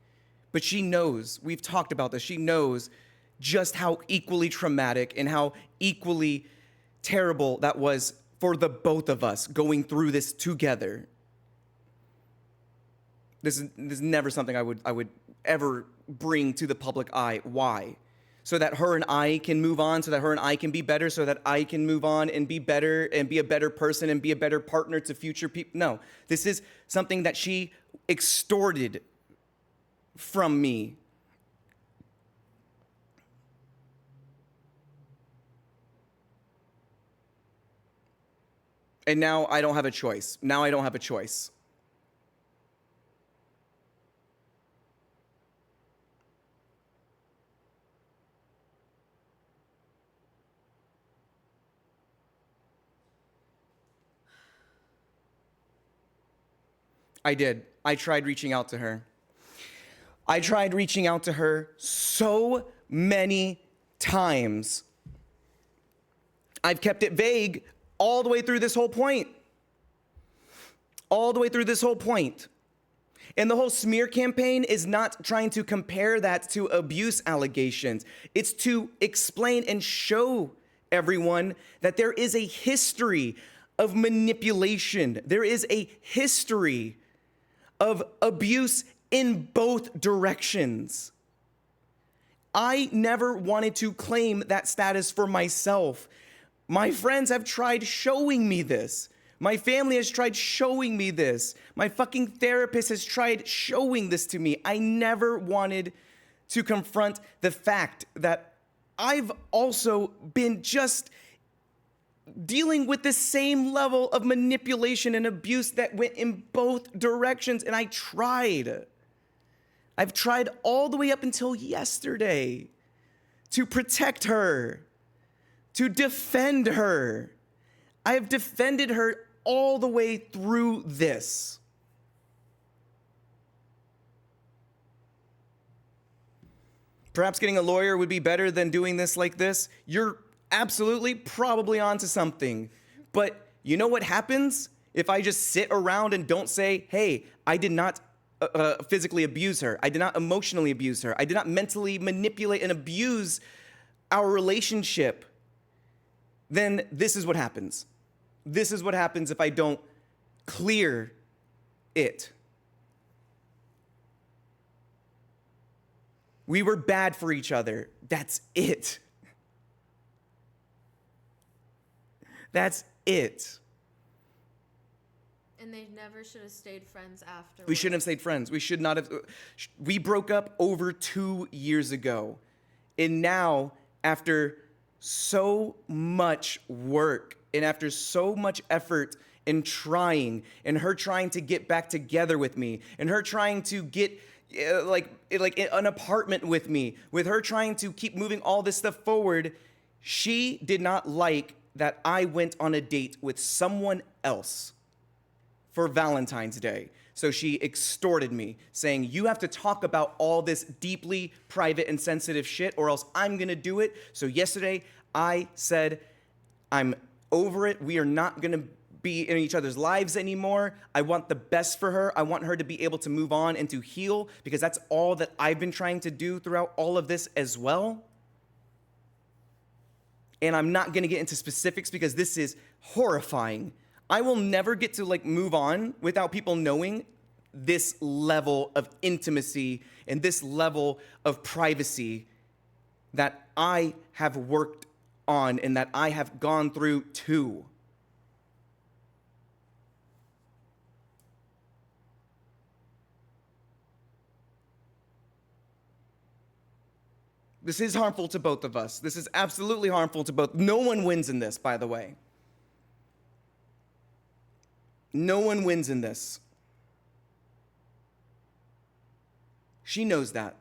but she knows, we've talked about this, she knows just how equally traumatic and how equally terrible that was for the both of us going through this together. This is never something I would ever bring to the public eye. Why? So that her and I can move on, so that her and I can be better, so that I can move on and be better and be a better person and be a better partner to future people. No, this is something that she extorted from me. And now I don't have a choice. I did. I tried reaching out to her. So many times. I've kept it vague all the way through this whole point. And the whole smear campaign is not trying to compare that to abuse allegations. It's to explain and show everyone that there is a history of manipulation. There is a history of abuse in both directions. I never wanted to claim that status for myself. My friends have tried showing me this. My family has tried showing me this. My fucking therapist has tried showing this to me. I never wanted to confront the fact that I've also been just dealing with the same level of manipulation and abuse that went in both directions, and I've tried all the way up until yesterday to protect her, to defend her. I have defended her all the way through this. Perhaps getting a lawyer would be better than doing this like this. You're absolutely probably onto something. But you know what happens if I just sit around and don't say, hey, I did not physically abuse her. I did not emotionally abuse her. I did not mentally manipulate and abuse our relationship. Then this is what happens. This is what happens if I don't clear it. We were bad for each other. That's it. That's it. And they never should have stayed friends afterwards. We shouldn't have stayed friends. We should not have. We broke up over 2 years ago. And now, after so much work and after so much effort and trying, and her trying to get back together with me, and her trying to get like an apartment with me, with her trying to keep moving all this stuff forward, she did not like that I went on a date with someone else for Valentine's Day. So she extorted me, saying, you have to talk about all this deeply private and sensitive shit, or else I'm gonna do it. So yesterday, I said, I'm over it. We are not gonna be in each other's lives anymore. I want the best for her. I want her to be able to move on and to heal, because that's all that I've been trying to do throughout all of this as well. And I'm not gonna get into specifics because this is horrifying. I will never get to move on without people knowing this level of intimacy and this level of privacy that I have worked on and that I have gone through too. This is harmful to both of us. This is absolutely harmful to both. No one wins in this, by the way. No one wins in this. She knows that.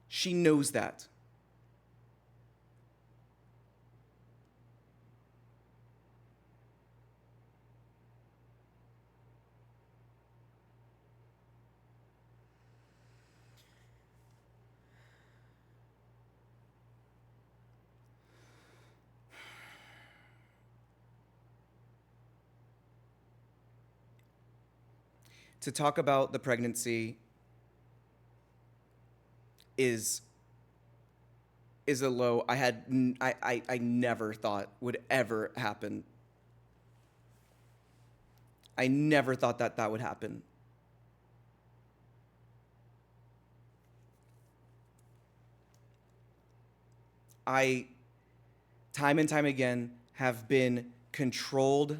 She knows that. To talk about the pregnancy is a low I never thought would ever happen. I never thought that would happen. I, time and time again, have been controlled.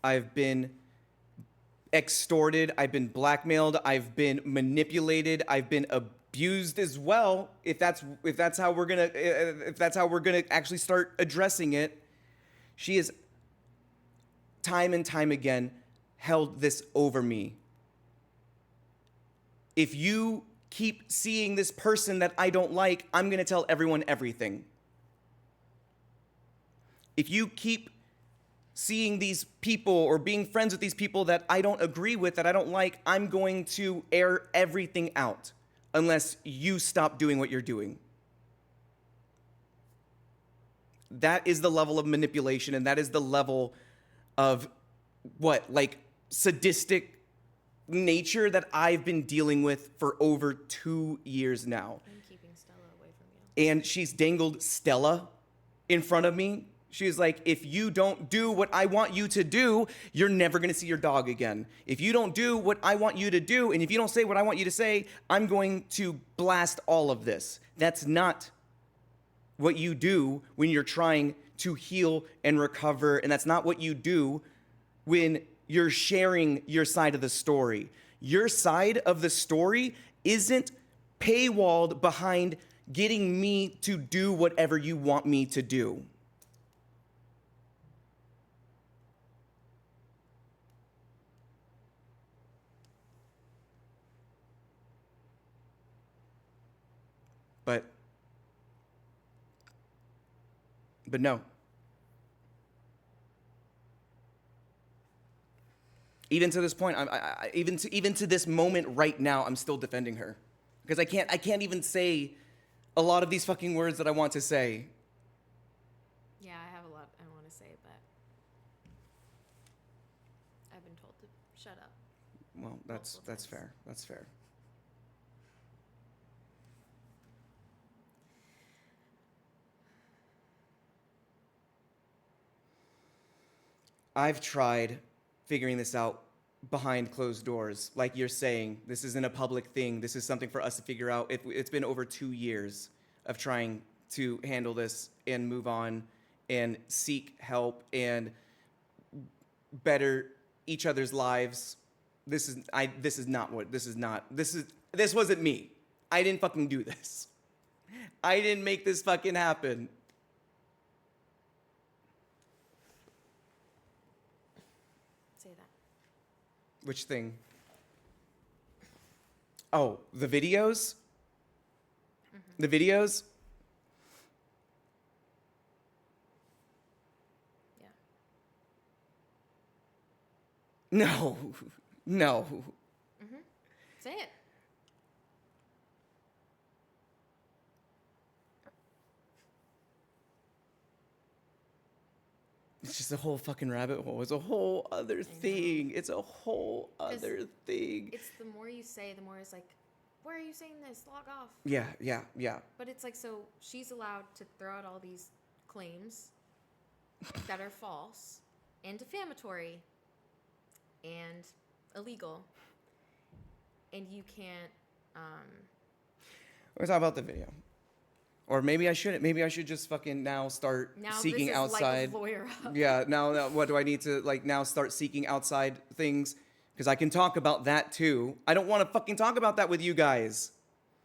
I've been extorted. I've been blackmailed. I've been manipulated. I've been abused as well. If that's how we're gonna actually start addressing it, she has time and time again held this over me. If you keep seeing this person that I don't like, I'm gonna tell everyone everything. If you keep seeing these people or being friends with these people that I don't agree with, that I don't like, I'm going to air everything out unless you stop doing what you're doing. That is the level of manipulation, and that is the level of sadistic nature that I've been dealing with for over 2 years now. I'm keeping Stella away from you. And she's dangled Stella in front of me. She's like, if you don't do what I want you to do, you're never gonna see your dog again. If you don't do what I want you to do, and if you don't say what I want you to say, I'm going to blast all of this. That's not what you do when you're trying to heal and recover, and that's not what you do when you're sharing your side of the story. Your side of the story isn't paywalled behind getting me to do whatever you want me to do. But no. Even to this point, even to this moment right now, I'm still defending her because I can't even say a lot of these fucking words that I want to say. Yeah, I have a lot I want to say, but I've been told to shut up. Well, that's times. fair. That's fair. I've tried figuring this out behind closed doors. Like you're saying, this isn't a public thing. This is something for us to figure out. It's been over 2 years of trying to handle this and move on and seek help and better each other's lives. This wasn't me. I didn't fucking do this. I didn't make this fucking happen. Say that. Which thing? Oh, the videos? The videos? Yeah. No. No. Say it. It's just a whole fucking rabbit hole. It's a whole other thing. It's a whole other thing. It's the more you say, the more it's like, why are you saying this? Log off. Yeah. But it's like, so she's allowed to throw out all these claims that are false and defamatory and illegal. And you can't. We're talking about the video. Or maybe I shouldn't. Maybe I should just fucking now start seeking this is outside. Like a lawyer up. Yeah, now what do I need to now start seeking outside things? Because I can talk about that too. I don't want to fucking talk about that with you guys.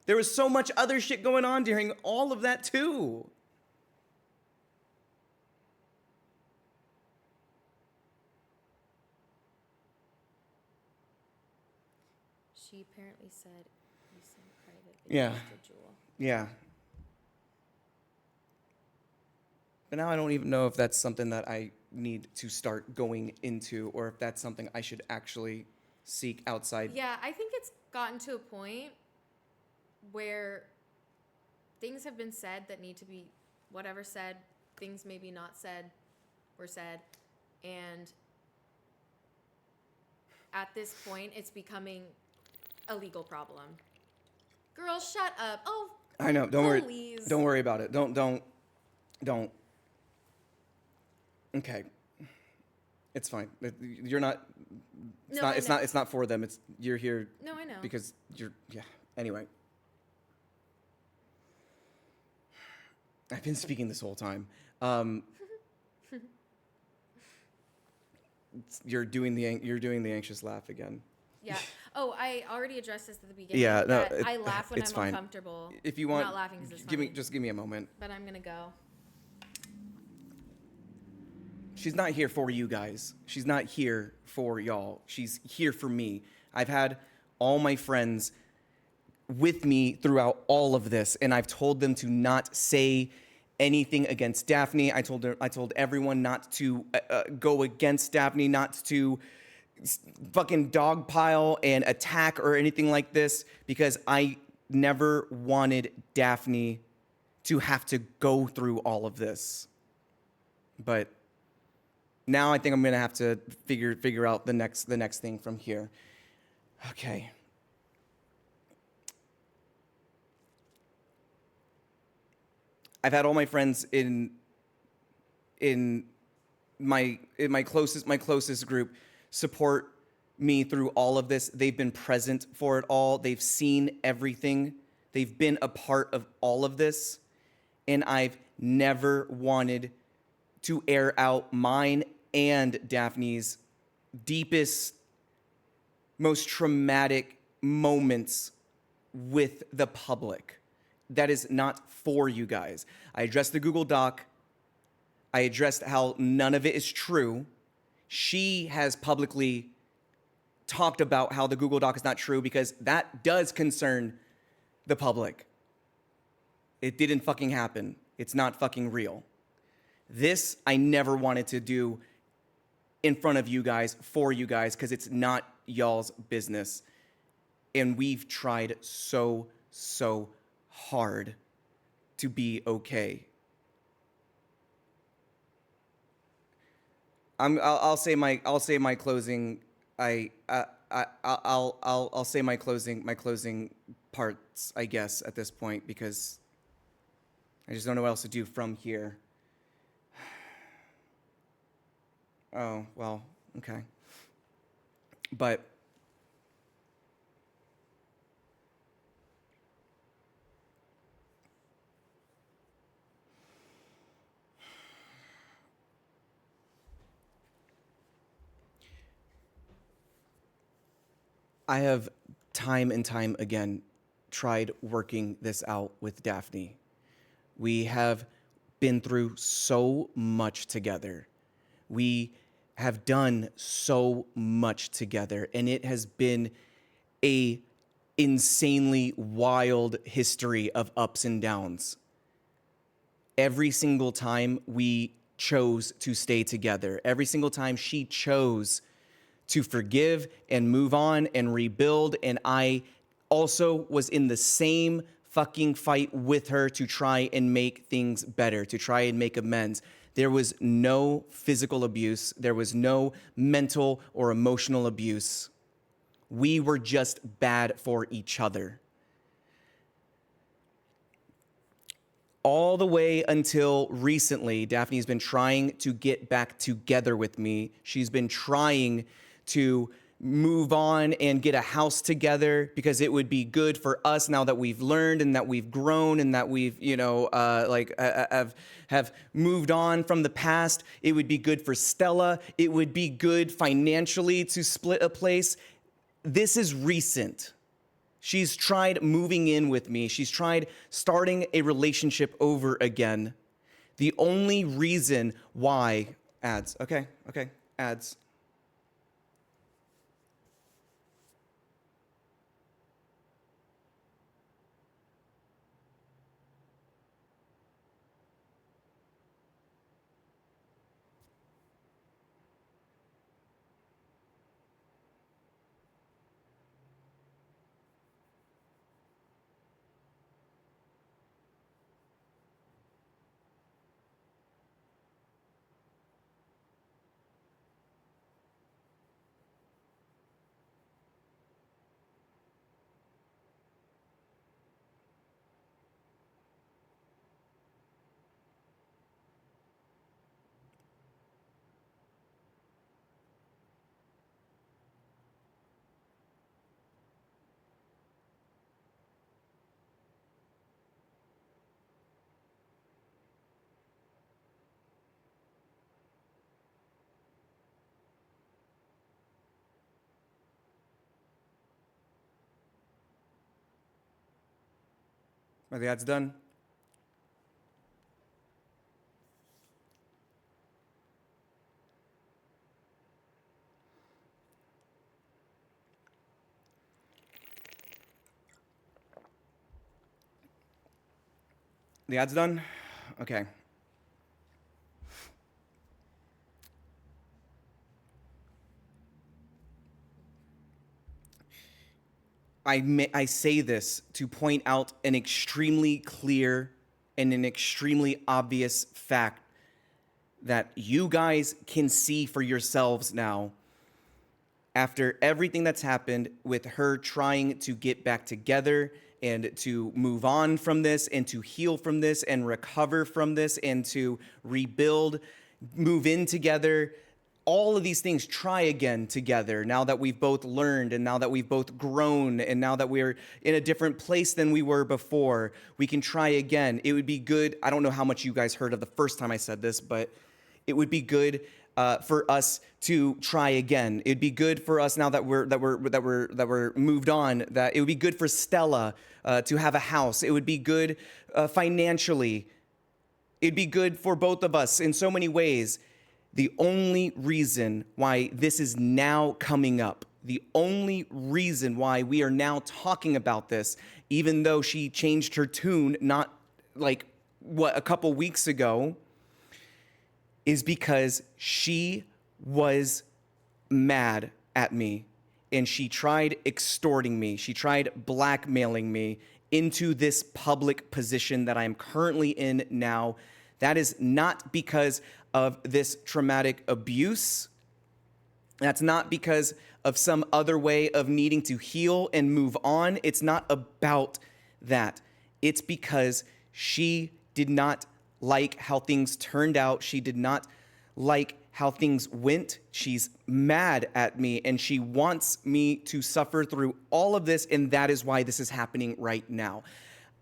There was so much other shit going on during all of that too. She apparently said you sent private Yeah. videos to Jewel. Yeah. But now I don't even know if that's something that I need to start going into or if that's something I should actually seek outside. Yeah, I think it's gotten to a point where things have been said that need to be whatever said, things maybe not said were said, and at this point it's becoming a legal problem. Girl, shut up. Oh, I know. Don't worry. please. Don't worry about it. Don't. Okay. It's fine. You're not. It's No, not. I It's know. not. It's not for them. You're here. No, I know. Because you're. Yeah. Anyway. I've been speaking this whole time. You're doing the anxious laugh again. Yeah. Oh, I already addressed this at the beginning. Yeah. No. that I laugh when it's I'm fine. uncomfortable. If you I'm want, not laughing because it's give me funny. a moment. But I'm gonna go. She's not here for you guys. She's not here for y'all. She's here for me. I've had all my friends with me throughout all of this, and I've told them to not say anything against Daphne. I told everyone not to go against Daphne, not to fucking dogpile and attack or anything like this, because I never wanted Daphne to have to go through all of this. But now I think I'm gonna have to figure out the next thing from here. Okay. I've had all my friends in my closest group support me through all of this. They've been present for it all. They've seen everything. They've been a part of all of this. And I've never wanted to air out mine and Daphne's deepest, most traumatic moments with the public. That is not for you guys. I addressed the Google Doc. I addressed how none of it is true. She has publicly talked about how the Google Doc is not true because that does concern the public. It didn't fucking happen. It's not fucking real. This I never wanted to do in front of you guys, for you guys, because it's not y'all's business. And we've tried so hard to be okay. I'll say my closing. I'll say my closing parts, I guess, at this point, because I just don't know what else to do from here. Oh, well, okay. But I have time and time again tried working this out with Daphne. We have been through so much together. We have done so much together, and it has been a insanely wild history of ups and downs. Every single time we chose to stay together, every single time she chose to forgive and move on and rebuild, and I also was in the same fucking fight with her to try and make things better, to try and make amends. There was no physical abuse. There was no mental or emotional abuse. We were just bad for each other. All the way until recently, Daphne's been trying to get back together with me. She's been trying to move on and get a house together because it would be good for us now that we've learned and that we've grown and that we've, have moved on from the past. It would be good for Stella. It would be good financially to split a place. This is recent. She's tried moving in with me. She's tried starting a relationship over again. The only reason why ads. Okay, ads. Are the ads done? The ads done? Okay. I say this to point out an extremely clear and an extremely obvious fact that you guys can see for yourselves now. After everything that's happened with her trying to get back together and to move on from this and to heal from this and recover from this and to rebuild, move in together, all of these things, try again together now that we've both learned and now that we've both grown and now that we're in a different place than we were before, we can try again. It would be good. I don't know how much you guys heard of the first time I said this, but it would be good for us to try again. It'd be good for us now that we're moved on. That it would be good for Stella to have a house. It would be good financially. It'd be good for both of us in so many ways. The only reason why this is now coming up, the only reason why we are now talking about this, even though she changed her tune not like a couple weeks ago, is because she was mad at me, and she tried extorting me. She tried blackmailing me into this public position that I am currently in now. That is not because of this traumatic abuse. That's not because of some other way of needing to heal and move on. It's not about that. It's because she did not like how things turned out. She did not like how things went. She's mad at me, and she wants me to suffer through all of this, and that is why this is happening right now.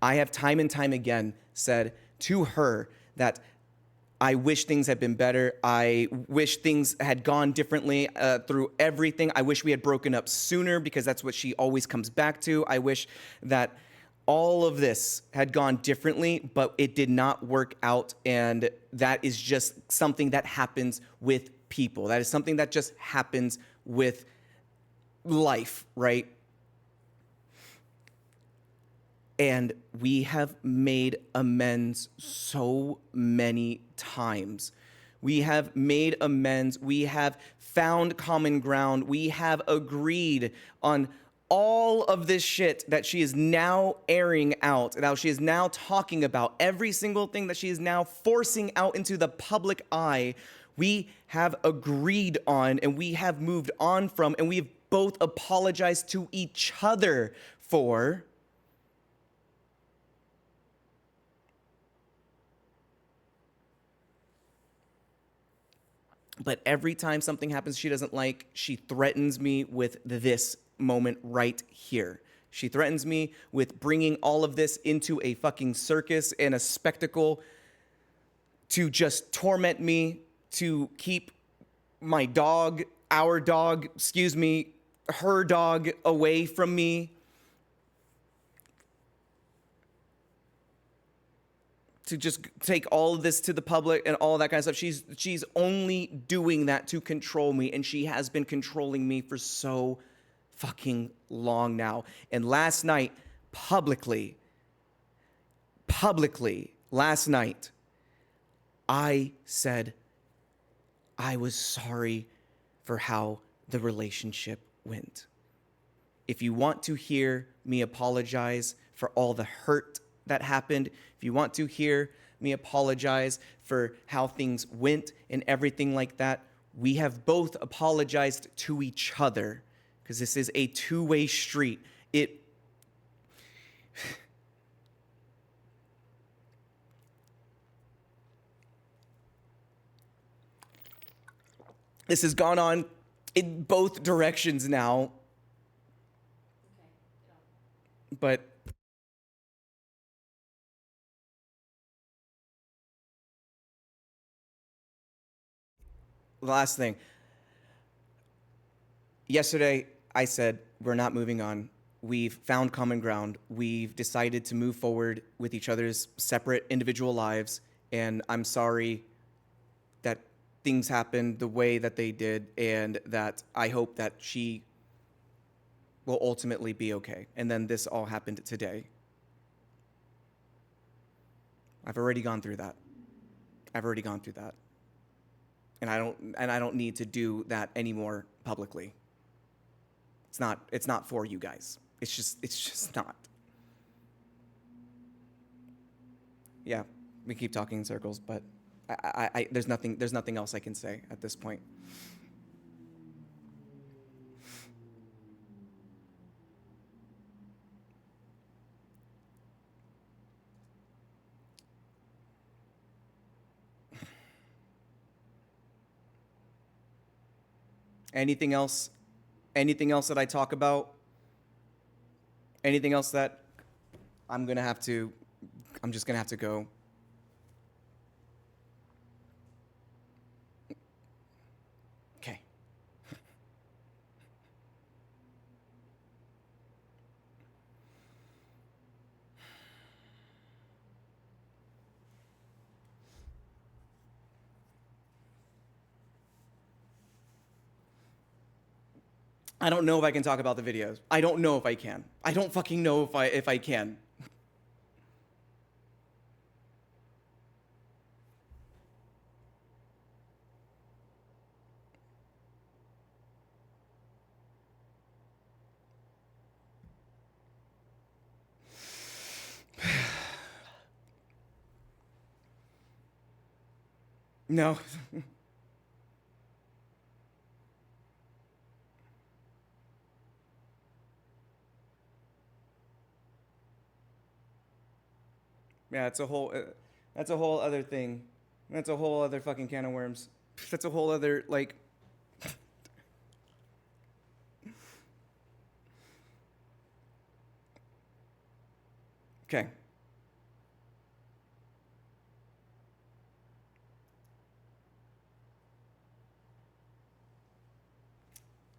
I have time and time again said to her that I wish things had been better. I wish things had gone differently through everything. I wish we had broken up sooner, because that's what she always comes back to. I wish that all of this had gone differently, but it did not work out. And that is just something that happens with people. That is something that just happens with life, right? And we have made amends so many times. We have made amends. We have found common ground. We have agreed on all of this shit that she is now airing out, that she is now talking about, every single thing that she is now forcing out into the public eye. We have agreed on, and we have moved on from, and we've both apologized to each other for. But every time something happens she doesn't like, she threatens me with this moment right here. She threatens me with bringing all of this into a fucking circus and a spectacle to just torment me, to keep my dog, our dog, excuse me, her dog away from me. To just take all of this to the public and all that kind of stuff. She's only doing that to control me, and she has been controlling me for so fucking long now. And last night, publicly, last night, I said I was sorry for how the relationship went. If you want to hear me apologize for all the hurt that happened, if you want to hear me apologize for how things went and everything like that, we have both apologized to each other, because this is a two-way street. This has gone on in both directions now. But the last thing. Yesterday, I said, we're not moving on. We've found common ground. We've decided to move forward with each other's separate individual lives. And I'm sorry that things happened the way that they did, and that I hope that she will ultimately be okay. And then this all happened today. I've already gone through that. And I don't need to do that anymore publicly. It's not for you guys. It's just not. Yeah, we keep talking in circles, but there's nothing else I can say at this point. Anything else that I talk about? Anything else that I'm just gonna have to go. Okay. I don't know if I can talk about the videos. I don't know if I can. I don't fucking know if I can. No. Yeah, that's a whole other thing. That's a whole other fucking can of worms. That's a whole other like. Okay.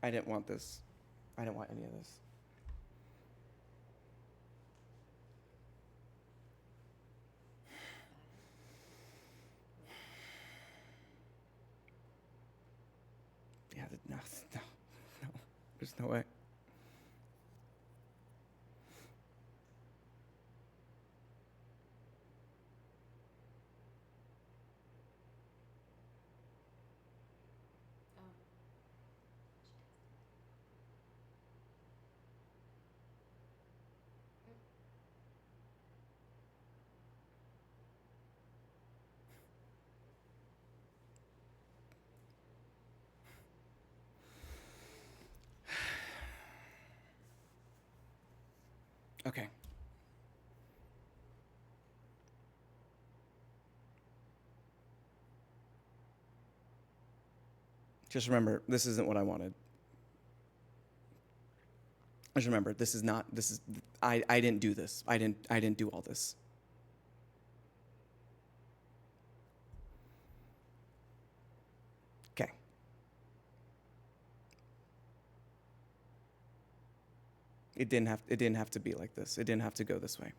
I didn't want this. I didn't want any of this. Yeah, no, no, no. There's no way. Okay. Just remember, this isn't what I wanted. Just remember, this is not. This is. I didn't do this. I didn't do all this. Okay. It didn't have to be like this. It didn't have to go this way. But